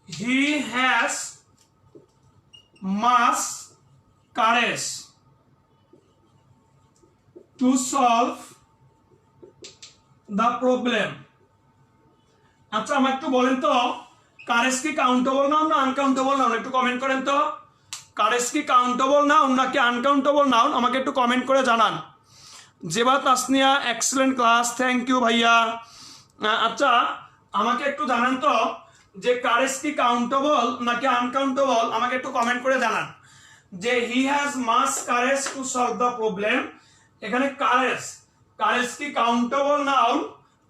he has much courage to solve the problem. আচ্ছা, আমার একটু বলেন তো, কারেজ কি কাউন্টেবল নাউন না আনকাউন্টেবল নাউন? একটু কমেন্ট করেন তো, কারেজ কি কাউন্টেবল নাউন নাকি আনকাউন্টেবল নাউন? আমাকে একটু কমেন্ট করে জানান। Zeba Tasnia, excellent class, thank you ভাইয়া। আচ্ছা, আমাকে একটু জানান তো যে কারেজ কি কাউন্টেবল নাকি আনকাউন্টেবল? আমাকে একটু কমেন্ট করে জানান যে he has much courage to solve the problem, এখানে কারেজ কি কাউন্টেবল নাউন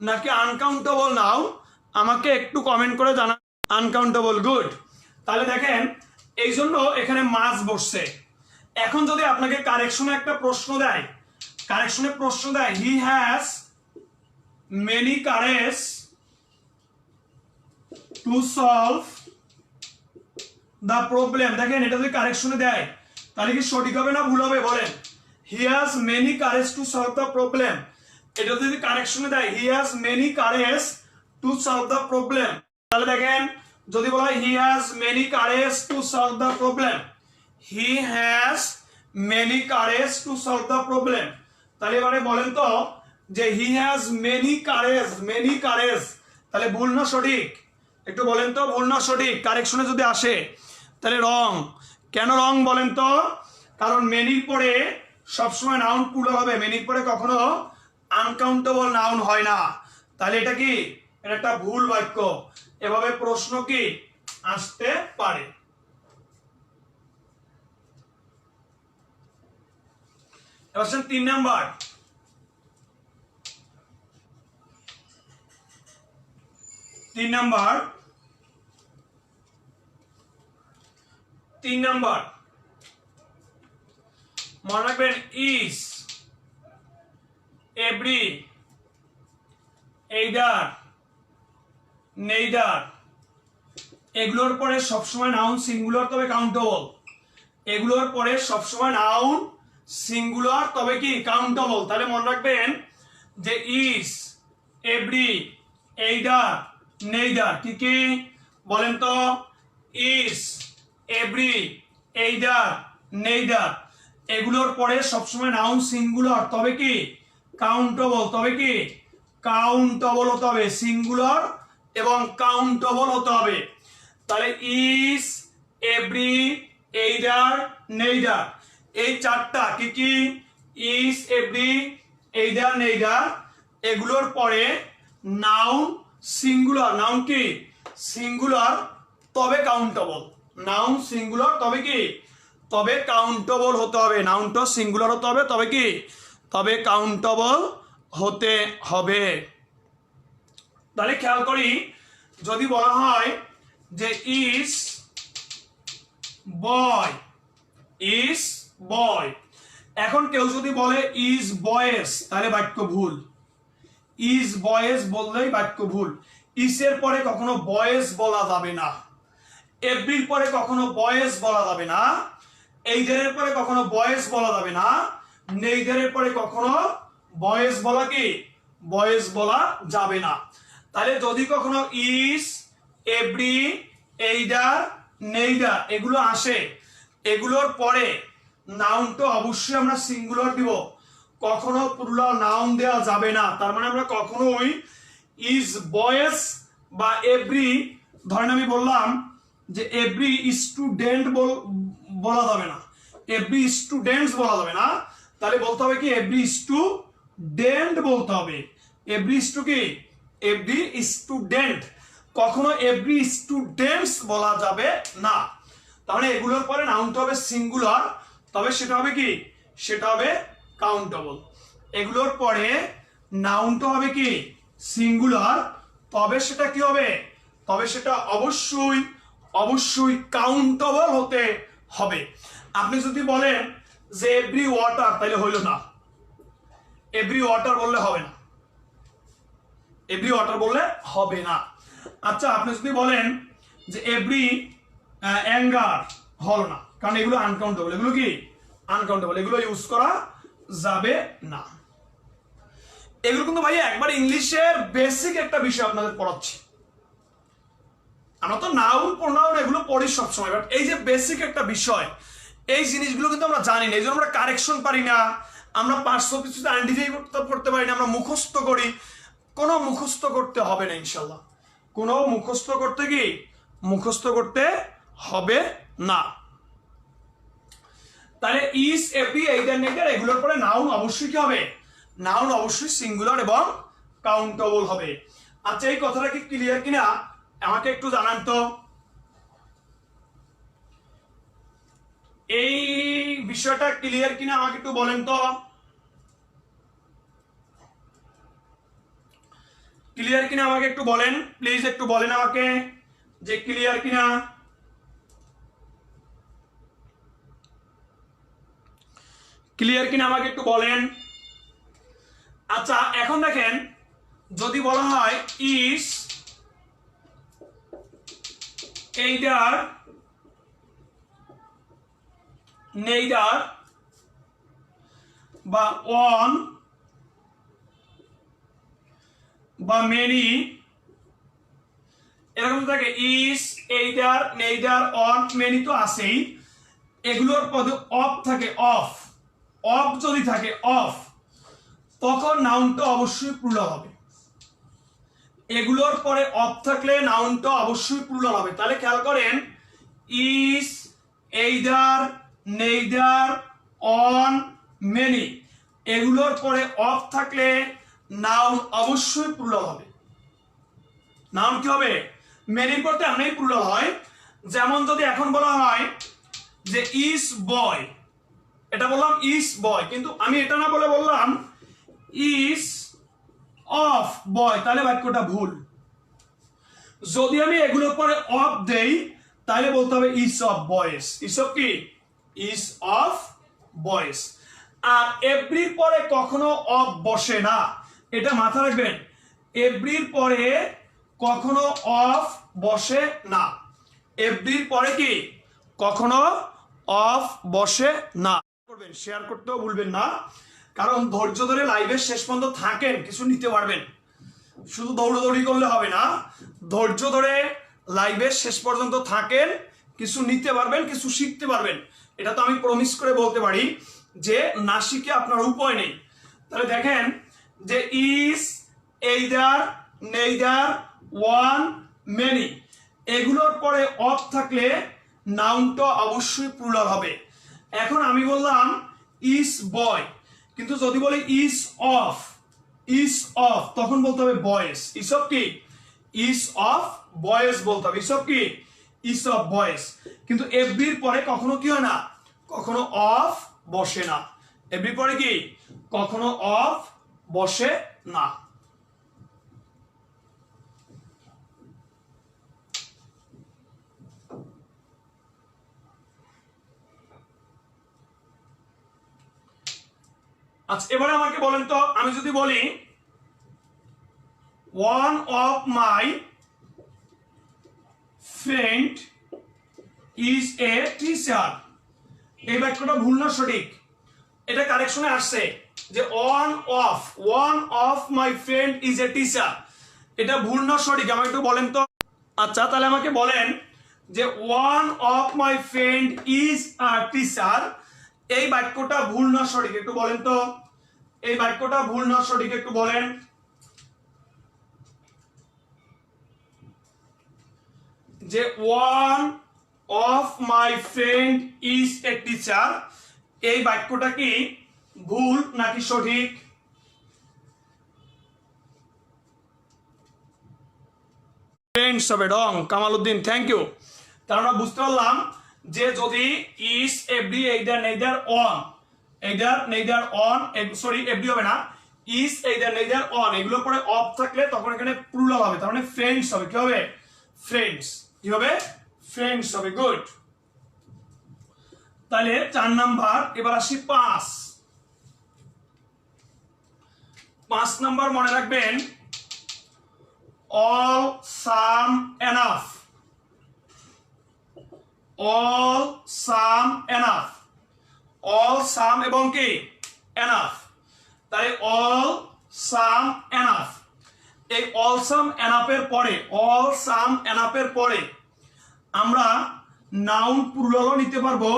নাকি আনকাউন্টেবল নাউন? আমাকে একটু কমেন্ট করে জানান। Uncountable, good. তাহলে দেখেন, এই জন্য এখানে মাস বসছে। এখন যদি আপনাকে কারেকশনে একটা প্রশ্ন দেয়, he has many courage to solve the problem, দেখেন এটা যদি কারেকশনে দেয় তাহলে কি সঠিক হবে না ভুল হবে বলেন? He has many courage to solve the problem, এটা যদি কারেকশনে দেয় he has many courage to solve the problem, তাহলে দেখেন যদি বলা হয় he has many courage to solve the problem, he has many courage to solve the problem, তাহলে এবারে বলেন তো যে হি হ্যাজ মেনি কারেজ, তাহলে ভুল না সঠিক? একটু বলেন তো, ভুল না সঠিক? কারেকশনে যদি আসে তাহলে রং। কেন রং বলেন তো? কারণ মেনির পরে সবসময় নাউন প্লুরাল হবে, মেনির পরে কখনো আনকাউন্টেবল নাউন হয় না। তাহলে এটা কি? এটা একটা ভুল বাক্য। এভাবে প্রশ্ন কি আসতে পারে। এবার 3 নাম্বার, মনে রাখবেন, ইজ, এভরি, এইদার, নেইদার, এগুলোর পরে সবসময় নাউন সিঙ্গুলার তবে কাউন্টেবল। এগুলোর পরে সবসময় নাউন সিঙ্গুলার তবে কি কাউন্টেবল। তাহলে মনে রাখবেন যে ইজ, এভরি, এইদার, নেইদার, কি কি বলেন তো? ইজ, এভরি, এইদার, নেইদার, এগুলোর পরে সবসময় নাউন সিঙ্গুলার তবে কি কাউন্টেবল, তবে কি কাউন্টেবল হতে হবে, সিঙ্গুলার এবং কাউন্টেবল হতে হবে। তাহলে ইজ, এভরি, এইদার, নেইদার, এই চারটা কি কি? ইজ, এভরি, এইদার, নেইদার, এগুলোর পরে নাউন সিঙ্গুলার, নাউন কি সিঙ্গুলার তবে কাউন্টেবল, নাউন সিঙ্গুলার তবে কি তবে কাউন্টেবল হতে হবে, নাউনটা সিঙ্গুলার হতে হবে তবে কি তবে কাউন্টেবল হতে হবে। তাহলে খেয়াল করি, যদি বলা হয় যে ইজ বয়, এখন কেউ যদি বলে ইজ বয়েস, তাহলে বাক্য ভুল। ইজ বয়েস বললেই বাক্য ভুল। ইসের পরে কখনো বয়েস বলা যাবে না, এভরির পরে কখনো বয়েস বলা যাবে না, এইদারের পরে কখনো বয়েস বলা যাবে না, নেইদারের পরে কখনো বয়েস বলা কি বয়েস বলা যাবে না। তাহলে যদি কখনো ইজ, এভরি, এইদার, নেইদার এগুলো আসে, এগুলোর পরে নাউনটা অবশ্যই আমরা সিঙ্গুলার দিব, কখনো প্লুরাল নাউন দেওয়া যাবে না। তার মানে আমরা কখনোই ইজ বয়েস বা এভরি, ধরেন আমি বললাম যে এভরি স্টুডেন্ট বলা যাবে না, এভরি স্টুডেন্টস বলা যাবে না, তাহলে বলতে হবে কি এভরি স্টুডেন্ট বলতে হবে। এভরি স্টুডেন্ট, কখনো এভরি স্টুডেন্টস বলা যাবে না। তাহলে এগুলোর পরে নাউনটা হবে সিঙ্গুলার, তবে সেটা হবে কি সেটা হবে কাউন্টেবল। এগুলোর পরে নাউনটা হবে কি সিঙ্গুলার, তবে সেটা কি হবে তবে সেটা অবশ্যই কাউন্টেবল হতে হবে। আপনি যদি বলেন যে এভরি ওয়াটার, তাহলে হইল না, এভরি ওয়াটার বললে হবে না, এভরি ওয়াটার বললে হবে না। আচ্ছা, আপনি যদি বলেন যে এভরি অ্যাঙ্গার, হলো না, কারণ এগুলো আনকাউন্টেবল, এগুলো কি আনকাউন্টেবল, এগুলো ইউজ করা যাবে না। এগুলো কিন্তু ভাই একবার ইংলিশের বেসিক একটা বিষয় আপনাদের পড়াচ্ছি। আমরা তো নাউন প্রোনাউন এগুলো পড়ি সবসময়, বাট এই যে বেসিক একটা বিষয়, এই জিনিসগুলো কিন্তু আমরা জানি না, এই জন্য আমরা কারেকশন পারি না, আমরা পার্টস অফ স্পিচ আইডেন্টিফাই করতে পারি না, আমরা মুখস্থ করি। কোনো মুখস্থ করতে হবে না ইনশাল্লাহ, কোনো মুখস্থ করতে হবে না। তাহলে ইজ, এভরি, এইদার, নেইদার এগুলোর পরে নাউন অবশ্যই কি হবে? নাউন অবশ্যই সিঙ্গুলার এবং কাউন্টেবল হবে। আচ্ছা, এই কথাটা কি ক্লিয়ার কিনা আমাকে একটু জানান তো। এই বিষয়টা ক্লিয়ার কিনা আমাকে একটু বলেন তো। ক্লিয়ার কিনা আমাকে একটু বলেন প্লিজ, একটু বলেন আমাকে যে ক্লিয়ার কিনা। ক্লিয়ার কিনা আমাকে একটু বলেন। আচ্ছা, এখন দেখেন, যদি বলা হয় ইজ এইদার, নেইদার বা অন বা মেনি, এরকম থাকে is, either, neither, on, many তো আছেই, এগুলোর পদে অফ থাকে, অফ যদি থাকে অফ, তখন নাউনটা অবশ্যই প্লুরাল হবে। এগুলোর পরে অফ থাকলে নাউনটা অবশ্যই প্লুরাল হবে। তাহলে খেয়াল করেন, is, either, neither, on, many এগুলোর পরে অফ থাকলে নাউন অবশ্যই প্লুরাল হবে। নাউন কি হবে? মেনির পর এমনি প্লুরাল হয়। যেমন যদি এখন বলা হয় যে ইজ বয়, এটা বললাম ইজ বয়, কিন্তু আমি এটা না বলে বললাম ইজ অফ বয়, তাহলে বাক্যটা ভুল। যদি আমি এগুলোর পরে অফ দেই তাহলে বলতে হবে ইজ অফ বয়েস। ইজ অফ কি? ইজ অফ বয়েস। আর এভরির পরে কখনো অফ বসে না, এটা মাথা রাখবেন। এভরির পরে কখনো অফ বসে না, এভরির পরে কি কখনো অফ বসে না। করবেন, শেয়ার করতেও ভুলবেন না, কারণ ধৈর্য ধরে লাইভের শেষ পর্যন্ত থাকেন, কিছু নিতে পারবেন। শুধু দৌড়াদৌড়ি করলে হবে না, ধৈর্য ধরে লাইভের শেষ পর্যন্ত থাকেন, কিছু নিতে পারবেন, কিছু শিখতে পারবেন। এটা তো আমি প্রমিস করে বলতে পারি যে না শিখে আপনার উপায় নেই। তাহলে দেখেন যে is, either, neither, one, many এগুলোর পরে অফ থাকলে নাউনটা অবশ্যই প্লুরাল হবে। এখন আমি বললাম ইজ বয়, কিন্তু যদি বলি ইজ অফ, ইজ অফ তখন বলতে হবে বয়েস। ইজ অফ কি? ইজ অফ বয়েস বলতে হবে। ইজ অফ কি? ইজ অফ বয়েস। কিন্তু এভরির পরে কখনো কি হয় না, কখনো অফ বসে না। এভরির পরে কি কখনো অফ বসে না। আচ্ছা, এবারে আমাকে বলেন তো, আমি যদি বলি one of my friend is a teacher, এই বাক্যটা ভুল না সঠিক? এটা কারেকশনে আসছে যে one of my friend is a teacher, এটা ভুল না সঠিক আমাকে একটু বলেন তো। আচ্ছা, তাহলে আমাকে বলেন যে one of my friend is a teacher, এই বাক্যটা ভুল না সঠিক একটু বলেন তো। এই বাক্যটা ভুল না সঠিক একটু বলেন। যে one of my friend is a teacher, এই বাক্যটা কি ভুল নাকি সঠিক? ফ্রেন্ডস হবে রং। Kamaluddin, thank you. তার আমরা বুঝতে পারলাম যে যদি is, every, either, neither, on, either, neither, on, sorry every হবে না, ইজ, এইদার, নেইদার, অন এগুলোর পরে অফ থাকলে তখন এখানে প্লুরাল হবে, তার মানে ফ্রেন্ডস হবে। কি হবে? ফ্রেন্ডস। কি হবে? ফ্রেন্ডস হবে। গুড। তাহলে 4 নাম্বার। এবার আসি 5 নাম্বার মনে রাখবেন, all sum enough, all sum enough, all sum এবং কি enough। তাই all sum enough, এই all sum enough এর পরে, all sum enough এর পরে আমরা নাউন প্লুরালও নিতে পারবো,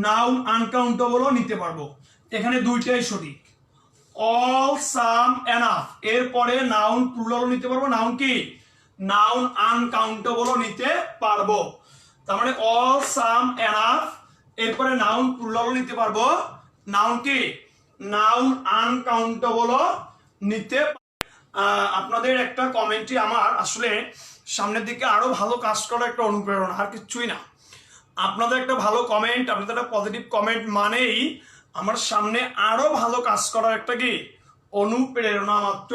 নাউন আনকাউন্টেবলও নিতে পারবো। এখানে দুইটাই সঠিক। all sum enough এর পরে নাউন প্লুরালও নিতে পারবো, নাউন কি নাউন আনকাউন্টেবলও নিতে পারবো। তার মানে all sum enough এরপরে নাউন প্লুরালও নিতে পারবো, নাউন কি নাউন আনকাউন্টেবলও নিতে। আপনাদের একটা কমেন্টই আমার আসলে সামনের দিকে আরো ভালো কাজ করার একটা অনুপ্রেরণা, আর কিছুই না। আপনাদের একটা ভালো কমেন্ট, আপনাদের একটা পজিটিভ কমেন্ট মানেই আমার সামনে আরো ভালো কাজ করার একটা কি অনুপ্রেরণা মাত্র।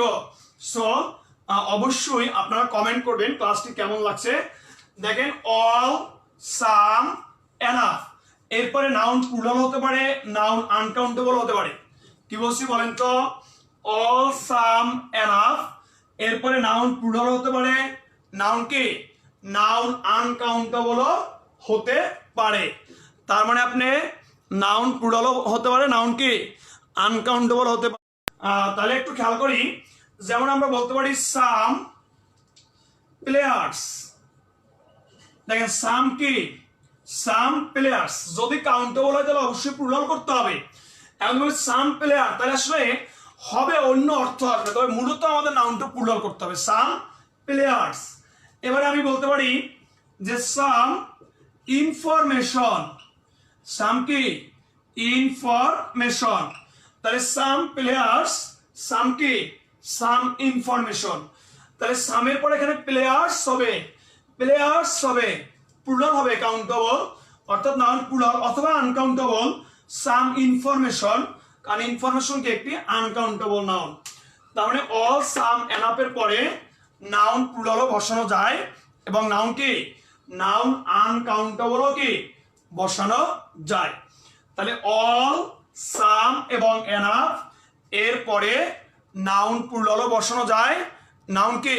সো অবশ্যই আপনারা কমেন্ট করবেন ক্লাসটি কেমন লাগছে। দেখেন all sum enough এরপরে নাউন প্লুরাল হতে পারে, নাউন আনকাউন্টেবল হতে পারে। কি বলছি বলেন তো? all sum enough এরপরে নাউন প্লুরাল হতে পারে, নাউন কি নাউন আনকাউন্টেবল হতে পারে। তার মানে আপনি নাউন প্লুরালও হতে পারে, নাউন কি আনকাউন্টেবল হতে পারে। তাহলে একটু খেয়াল করি, যেমন আমরা বলতে পারি সাম প্লেয়ার্স। দেখেন সাম কি সাম প্লেয়ার্স, যদি কাউন্টেবল হয় তাহলে অবশ্যই প্লুরাল করতে হবে। এখন বলি সাম প্লেয়ার, তাহলে আসলে হবে অন্য অর্থ আসবে, তবে মূলত আমাদের নাউনটা প্লুরাল করতে হবে, সাম প্লেয়ার্স। এবারে আমি বলতে পারি যে সাম ইনফরমেশন, সাম কি ইনফরমেশন, তাহলে সাম প্লেয়ার্স, সাম কি সাম ইনফরমেশন। তাহলে সামের পরে এখানে প্লেয়ার্স হবে, প্লেয়ার্স হবে, প্লুরাল হবে কাউন্টেবল, অর্থাৎ নাউন প্লুরাল অথবা আনকাউন্টেবল সাম ইনফরমেশন, কারণ ইনফরমেশন কি একটি আনকাউন্টেবল নাউন। তার মানে all sum enough এর পরে নাউন প্লুরালও বসানো যায় এবং নাউন কি নাউন আনকাউন্টেবলও কি বসানো যায়। তাহলে all sum এবং enough এর পরে নাউন প্লুরালও বসানো যায়, নাউন কি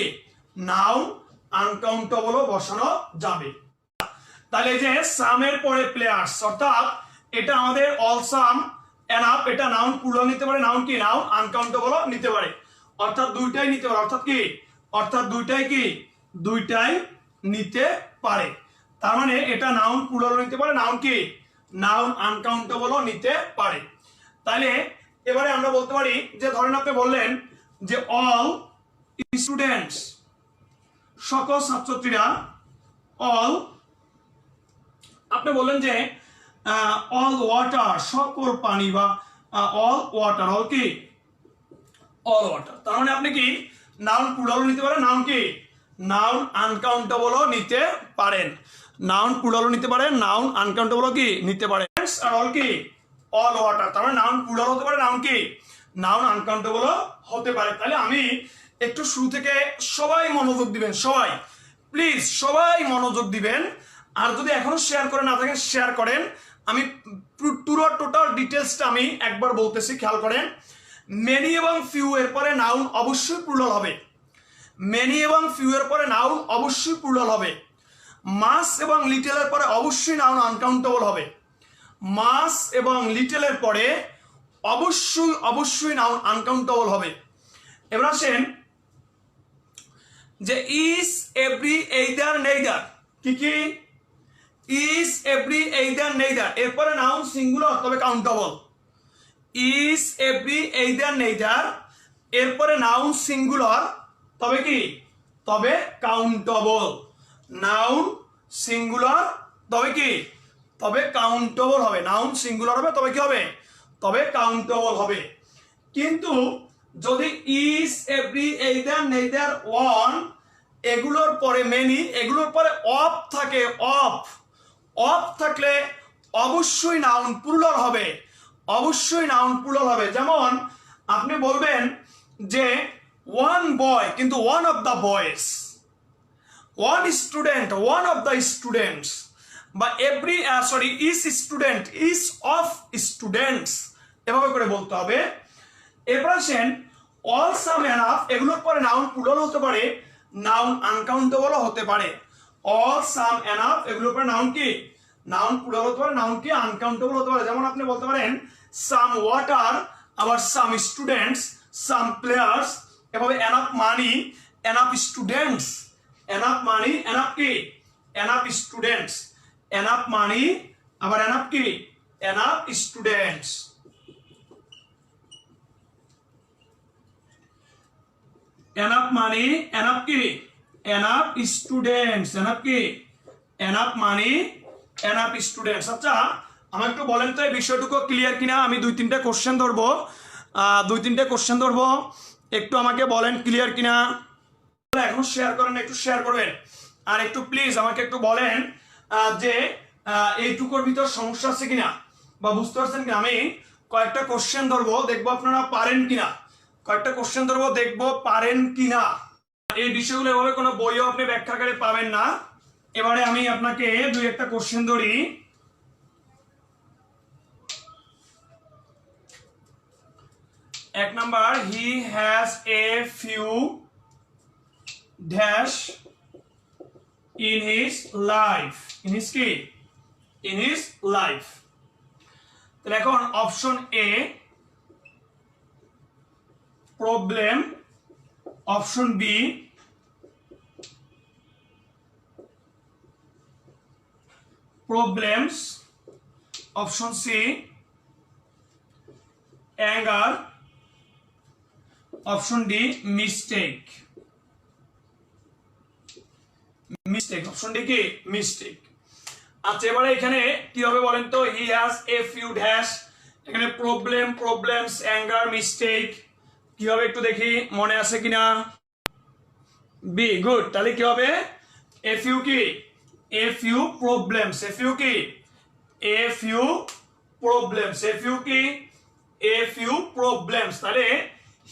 নাউন আনকাউন্টেবলও বসানো যাবে। তাহলে এই যে সামের পরে প্লেয়ার্স, অর্থাৎ এটা আমাদের all sum enough, এটা নাউন প্লুরাল নিতে পারে, নাউন কি নাউন আনকাউন্টেবলও নিতে পারে, অর্থাৎ দুইটাই নিতে পারে। অর্থাৎ কি অর্থাৎ দুইটাই কি দুইটাই নিতে পারে। তার মানে এটা নাউন প্লুরাল নিতে পারে, নাউন কি নাউন আনকাউন্টেবলও নিতে পারে। তাহলে এবারে আমরা বলতে পারি যে ধরেন আপনি বললেন যে অল স্টুডেন্টস, সকল ছাত্রছাত্রীরা, অল আপনি বললেন যে অল ওয়াটার, সকল পানি, বা অল ওয়াটার, অল কি অল ওয়াটার। তার মানে আপনি কি নাউন প্লুরালও নিতে পারেন, নাউন কি নাউন আনকাউন্টেবলও নিতে পারেন, নাউন প্লুরালও নিতে পারেন, নাউন আনকাউন্টেবলও কি নিতে পারেন। আর অল কি অল ওয়াটার, তার মানে নাউন প্লুরাল হতে পারে, নাউন কি নাউন আনকাউন্টেবলও হতে পারে। তাহলে আমি একটু শুরু থেকে সবাই মনোযোগ দিবেন, সবাই প্লিজ সবাই মনোযোগ দিবেন। আর যদি এখনো শেয়ার করে না থাকেন শেয়ার করেন। আমি পুরো টোটাল ডিটেলসটা আমি একবার বলতেছি, খেয়াল করেন। মেনি এবং ফিউ এর পরে নাউন অবশ্যই প্লুরাল হবে, মেনি এবং ফিউ এর পরে নাউন অবশ্যই প্লুরাল হবে। মাস এবং লিটলের পরে অবশ্যই নাউন আনকাউন্টেবল হবে, মাস এবং লিটলের পরে অবশ্যই অবশ্যই নাউন আনকাউন্টেবল হবে। এবার আসেন যে ইজ এভরি এইদার নেইদার, কি কি ইজ এভরি এইদার নেইদার এরপরে নাউন সিঙ্গুলার তবে countable, is every either neither এরপরে নাউন সিঙ্গুলার তবে কি তবে কাউন্টেবল, নাউন সিঙ্গুলার তবে কি তবে কাউন্টেবল হবে, নাউন সিঙ্গুলার হবে তবে কি হবে তবে কাউন্টেবল হবে। কিন্তু যদি is every either neither one এগুলোর পরে মেনি এগুলোর পরে অফ থাকে, অফ অফ থাকলে অবশ্যই নাউন প্লুরাল হবে, অবশ্যই নাউন প্লুরাল হবে। যেমন আপনি বলবেন যে ওয়ান বয় কিন্তু one of the boys, one student one of the students, বা every sorry each student, each of students, এভাবে করে বলতে হবে। এরপর আসেন অল সাম এনাফ, এগুলোর পরে নাউন প্লুরাল হতে পারে, নাউন আনকাউন্টেবলও হতে পারে। অল সাম এনাফ এগুলোর পরে নাউন কি, নাউন প্লুরাল হতে পারে, নাউন কি আনকাউন্টেবল হতে পারে। যেমন আপনি বলতে পারেন সাম ওয়াটার, আবার সাম স্টুডেন্টস, সাম প্লেয়ার্স, এভাবে enough money, enough students, enough money, enough কি, এনাফ স্টুডেন্টস, এনাফ মানি, আবার এনাফ কি, enough students. Enough money, enough কি, এনাফ স্টুডেন্টস, এনাফ কি, এনাফ মানি, এনাফ স্টুডেন্টস। আচ্ছা আমার একটু বলেন তো এই বিষয়টুকু ক্লিয়ার কিনা? আমি দুই তিনটে কোশ্চেন ধরবো, একটু আমাকে বলেন ক্লিয়ার কিনা। এখন শেয়ার করেন, একটু শেয়ার করবেন, আর একটু প্লিজ আমাকে একটু বলেন যে এইটুকুর ভিতর সমস্যা আছে কিনা বা বুঝতে পারছেন কিনা। আমি কয়েকটা কোশ্চেন ধরবো, দেখবো আপনারা পারেন কিনা, কয়েকটা কোশ্চেন ধরবো, দেখবো পারেন কিনা। এই বিষয়গুলো এভাবে কোনো বইও আপনি ব্যাখ্যাকারে পাবেন না। এবারে আমি আপনাকে দুই একটা কোশ্চেন ধরি। এক number, he has a few dash in his life, in his কি, ইন হিজ লাইফ। তাহলে এখন option A problem, option B problems, option C anger, option D mistake. Mistake, option D কি মিস্টেক। আচ্ছা এবারে এখানে কি হবে বলেন তো, he has a few dash, এখানে প্রবলেম, প্রবলেমস, অ্যাঙ্গার, মিস্টেক, কি হবে একটু দেখি মনে আছে কিনা। B, good. তাহলে কি হবে, এ ফিউ কি, a few problems, a few কি, a few problems, a few কি, এ ফিউ প্রবলেমস। তাহলে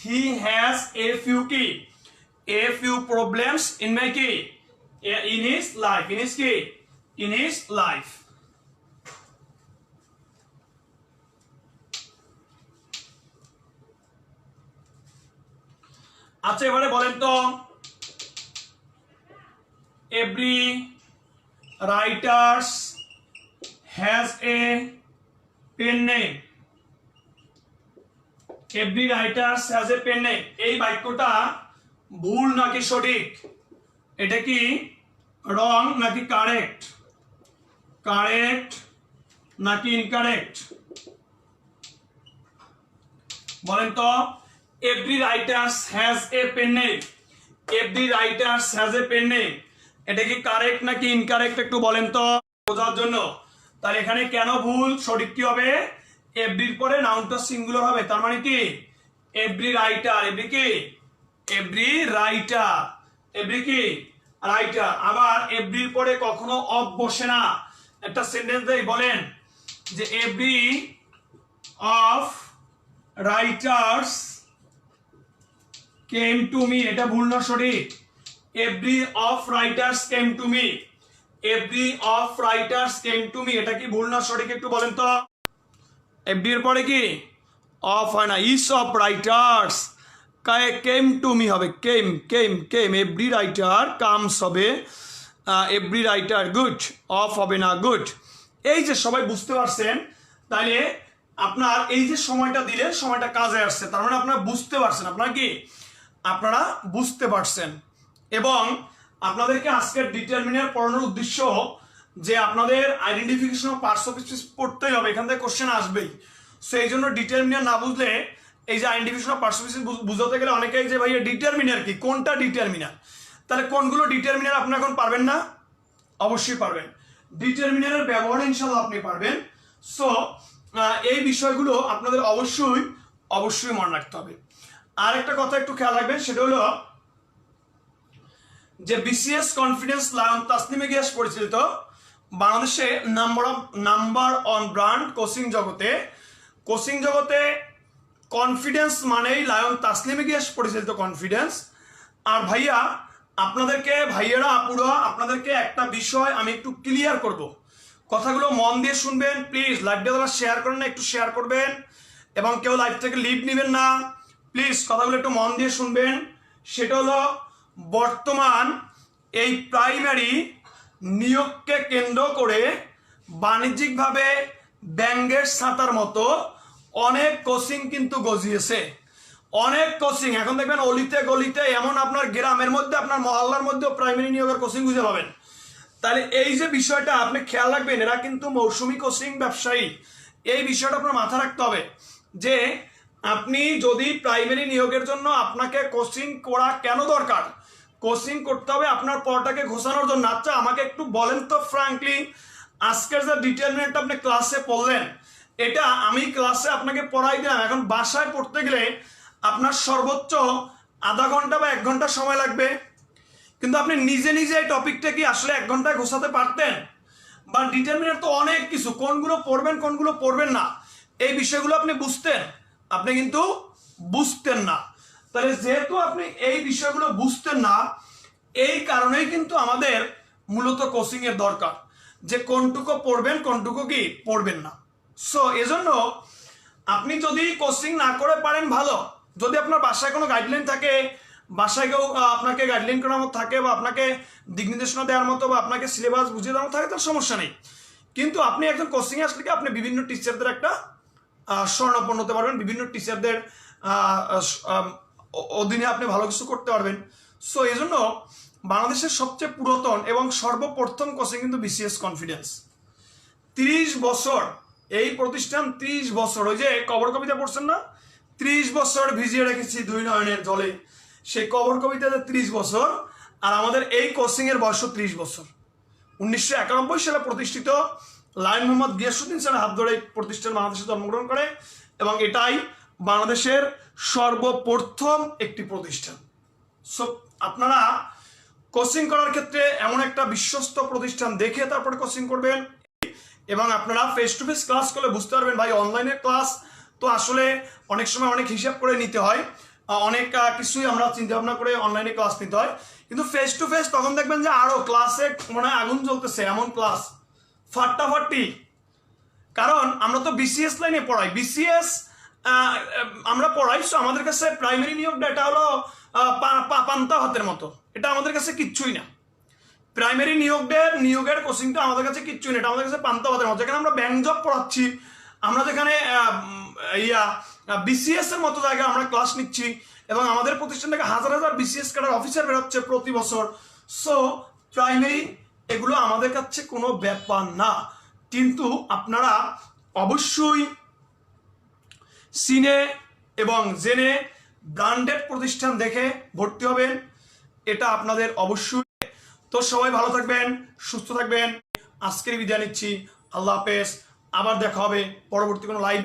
হি হ্যাজ এ ফিউ কি, a few problems in my কি, in his life, in his কি, in his life। আচ্ছা এবারে বলেন তো, every writers has a pen name, every writers has a pen name, এই বাক্যটা ভুল নাকি সঠিক, এটা কি রং নাকি কারেক্ট, কারেক্ট নাকি ইনকারেক্ট বলেন তো। Every writers has a pen name, every writers has a pen name, এটা কি কারেক্ট নাকি ইনকারেক্ট একটু বলেন তো বোঝার জন্য। তাহলে এখানে কেন ভুল, সঠিক কি হবে, এভরির পরে নাউনটা সিঙ্গুলার হবে, তার মানে কি এভরি রাইটার, এভরি কি, এভরি রাইটার, এভরি কি রাইটার। আবার এভরির পরে কখনো অফ বসে না। একটা সেন্টেন্স দেই, বলেন যে every of writers came to me, এটা ভুল না সঠিক, every of writers came to me, every of writers came to me, এটা কি ভুল না সঠিক একটু বলেন তো। এভরি এর পরে কি অফ হয় না, each of writers, came to me হবে, came, came, came, every writer comes হবে, এভরি রাইটার, গুড, অফ হবে না, গুড। এই যে সবাই বুঝতে পারছেন, তাহলে আপনার এই যে সময়টা দিলেন, সময়টা কাজে আসছে, তার মানে আপনারা বুঝতে পারছেন, আপনারা কি, আপনারা বুঝতে পারছেন। এবং আপনাদেরকে আজকের ডিটারমিনার পড়ানোর উদ্দেশ্য যে আপনাদের identification of parts of speech পড়তেই হবে, এখান থেকে কোশ্চেন আসবেই। সো এই জন্য ডিটারমিনার না বুঝলে, এই যে identification of parts of speech বুঝাতে গেলে অনেকেই যে ভাই ডিটারমিনার কি, কোনটা ডিটারমিনার, তাহলে কোনগুলো ডিটারমিনার আপনি এখন পারবেন না, অবশ্যই পারবেন, ডিটারমিনারের ব্যবহার ইনশাআল্লাহ আপনি পারবেন। সো এই বিষয়গুলো আপনাদের অবশ্যই অবশ্যই মনে রাখতে হবে। আর একটা কথা একটু খেয়াল রাখবেন, সেটা হলো যে বিসিএস কনফিডেন্স লায়ন তাসনিমে গিয়াস পরিচালিত বাংলাদেশে নাম্বার অন ব্র্যান্ড কোচিং জগতে কনফিডেন্স মানেই লায়ন তাসনিমে গিয়াস পরিচালিত কনফিডেন্স। আর ভাইয়া আপনাদেরকে, ভাইয়েরা আপুরা আপনাদেরকে একটা বিষয় আমি একটু ক্লিয়ার করব, কথাগুলো মন দিয়ে শুনবেন প্লিজ। লাইভটা যারা শেয়ার করেন না একটু শেয়ার করবেন, এবং কেউ লাইভ থেকে লিভ নেবেন না প্লিজ, কথাগুলো একটু মন দিয়ে শুনবেন। সেটা হলো বর্তমান এই প্রাইমারি নিয়োগকে কেন্দ্র করে বাণিজ্যিকভাবে ব্যাঙ্গের ছাতার মতো অনেক কোচিং কিন্তু গজিয়েছে, অনেক কোচিং। এখন দেখবেন অলিতে গলিতে, এমন আপনার গ্রামের মধ্যে আপনার মহল্লার মধ্যেও প্রাইমারি নিয়োগের কোচিং খুঁজে পাবেন। তাহলে এই যে বিষয়টা আপনি খেয়াল রাখবেন, এরা কিন্তু মৌসুমি কোচিং ব্যবসায়ী। এই বিষয়টা আপনার মাথা রাখতে হবে যে আপনি যদি প্রাইমারি নিয়োগের জন্য আপনাকে কোচিং করা কেন দরকার, কোচিং করতে হবে আপনার পড়াটাকে ঘোষানোর জন্য। আচ্ছা আমাকে একটু বলেন তো ফ্র্যাঙ্কলি, আজকের যে ডিটেলমেন্টটা আপনি ক্লাসে পড়লেন, এটা আমি ক্লাসে আপনাকে পড়াই দিলাম, এখন বাসায় পড়তে গেলে আপনার সর্বোচ্চ আধা ঘন্টা বা 1 ঘন্টা সময় লাগবে, কিন্তু আপনি নিজে নিজে এই টপিকটা কি আসলে 1 ঘন্টায় ঘোষাতে পারতেন? বা ডিটারমিনেন্ট তো অনেক কিছু, কোনগুলো পড়বেন কোনগুলো পড়বেন না, এই বিষয়গুলো আপনি বুঝতেন? আপনি কিন্তু বুঝতেন না। তাহলে যেহেতু আপনি এই বিষয়গুলো বুঝতেন না, এই কারণেই কিন্তু আমাদের মূলত কোচিং এর দরকার, যে কোনটুকু পড়বেন কোনটুকু কি পড়বেন না। সো এজন্য আপনি যদি কোচিং না করে পারেন ভালো, যদি আপনার বাসায় কোনো গাইডলাইন থাকে, বাসায় কেউ আপনাকে গাইডলাইন করার মতো থাকে, বা আপনাকে দিক নির্দেশনা দেওয়ার মতো, বা আপনাকে সিলেবাস বুঝিয়ে দেওয়ার মতো থাকে, তার সমস্যা নেই। কিন্তু আপনি একজন কোচিংয়ে আসলে কি আপনি বিভিন্ন টিচারদের একটা স্বর্ণাপন্ন হতে পারবেন, বিভিন্ন টিচারদের অধীনে আপনি ভালো কিছু করতে পারবেন। সো এই জন্য বাংলাদেশের সবচেয়ে পুরাতন এবং সর্বপ্রথম কোচিং কিন্তু বিসিএস কনফিডেন্স। 30 বছর এই প্রতিষ্ঠান, 30 বছর। ওই যে কবর কবিতা পড়ছেন না, 30 বছর ভিজিয়ে রেখেছি 2 নয়নের জলে, সেই কবর কবিতাতে 30 বছর, আর আমাদের এই কোচিং এর বয়স 30 বছর। 1991 সালে প্রতিষ্ঠিত, লায়ন মোহাম্মদ গিয়াসউদ্দিন স্যারের হাত ধরে এই প্রতিষ্ঠান বাংলাদেশে জন্মগ্রহণ করে, এবং এটাই বাংলাদেশের সর্বপ্রথম একটি প্রতিষ্ঠান। সো আপনারা কোচিং করার ক্ষেত্রে এমন একটা বিশ্বস্ত প্রতিষ্ঠান দেখে তারপরে কোচিং করবেন, এবং আপনারা ফেস টু ফেস ক্লাস করলে বুঝতে পারবেন ভাই অনলাইনের ক্লাস তো আসলে অনেক সময় অনেক হিসাব করে নিতে হয়, অনেক কিছুই আমরা চিন্তা ভাবনা করে অনলাইনে ক্লাস নিতে হয়, কিন্তু ফেস টু ফেস তখন দেখবেন যে আরো ক্লাসে মনে হয় আগুন জ্বলতেছে, এমন ক্লাস ফাটাফাটি। কারণ আমরা তো বিসিএস লাইনে পড়াই, বিসিএস আমরা পড়াই, সো আমাদের কাছে প্রাইমারি নিয়োগ এটা হলো পান্তা ভাতের মতো, এটা আমাদের কাছে কিচ্ছুই না। প্রাইমারি নিয়োগের কোচিংটা আমাদের কাছে কিচ্ছুই না, এটা আমাদের কাছে পান্তা ভাতের মতো। যেখানে আমরা ব্যাংক জব পড়াচ্ছি, আমরা যেখানে বিসিএস এর মতো জায়গায় আমরা ক্লাস নিচ্ছি, এবং আমাদের প্রতিষ্ঠান থেকে হাজার হাজার বিসিএস ক্যাডার অফিসার বেরোচ্ছে প্রতি বছর। সো প্রাইমারি এগুলো আমাদের কাছে কোনো ব্যাপার না, কিন্তু আপনারা অবশ্যই সিনে এবং জেনে ব্র্যান্ডেড প্রতিষ্ঠান দেখে ভর্তি হবেন, এটা আপনাদের অবশ্যই। তো সবাই ভালো থাকবেন, সুস্থ থাকবেন, আজকের বিদায় নিচ্ছি, আল্লাহ হাফেজ। আবার দেখা হবে পরবর্তী কোনো লাইভ।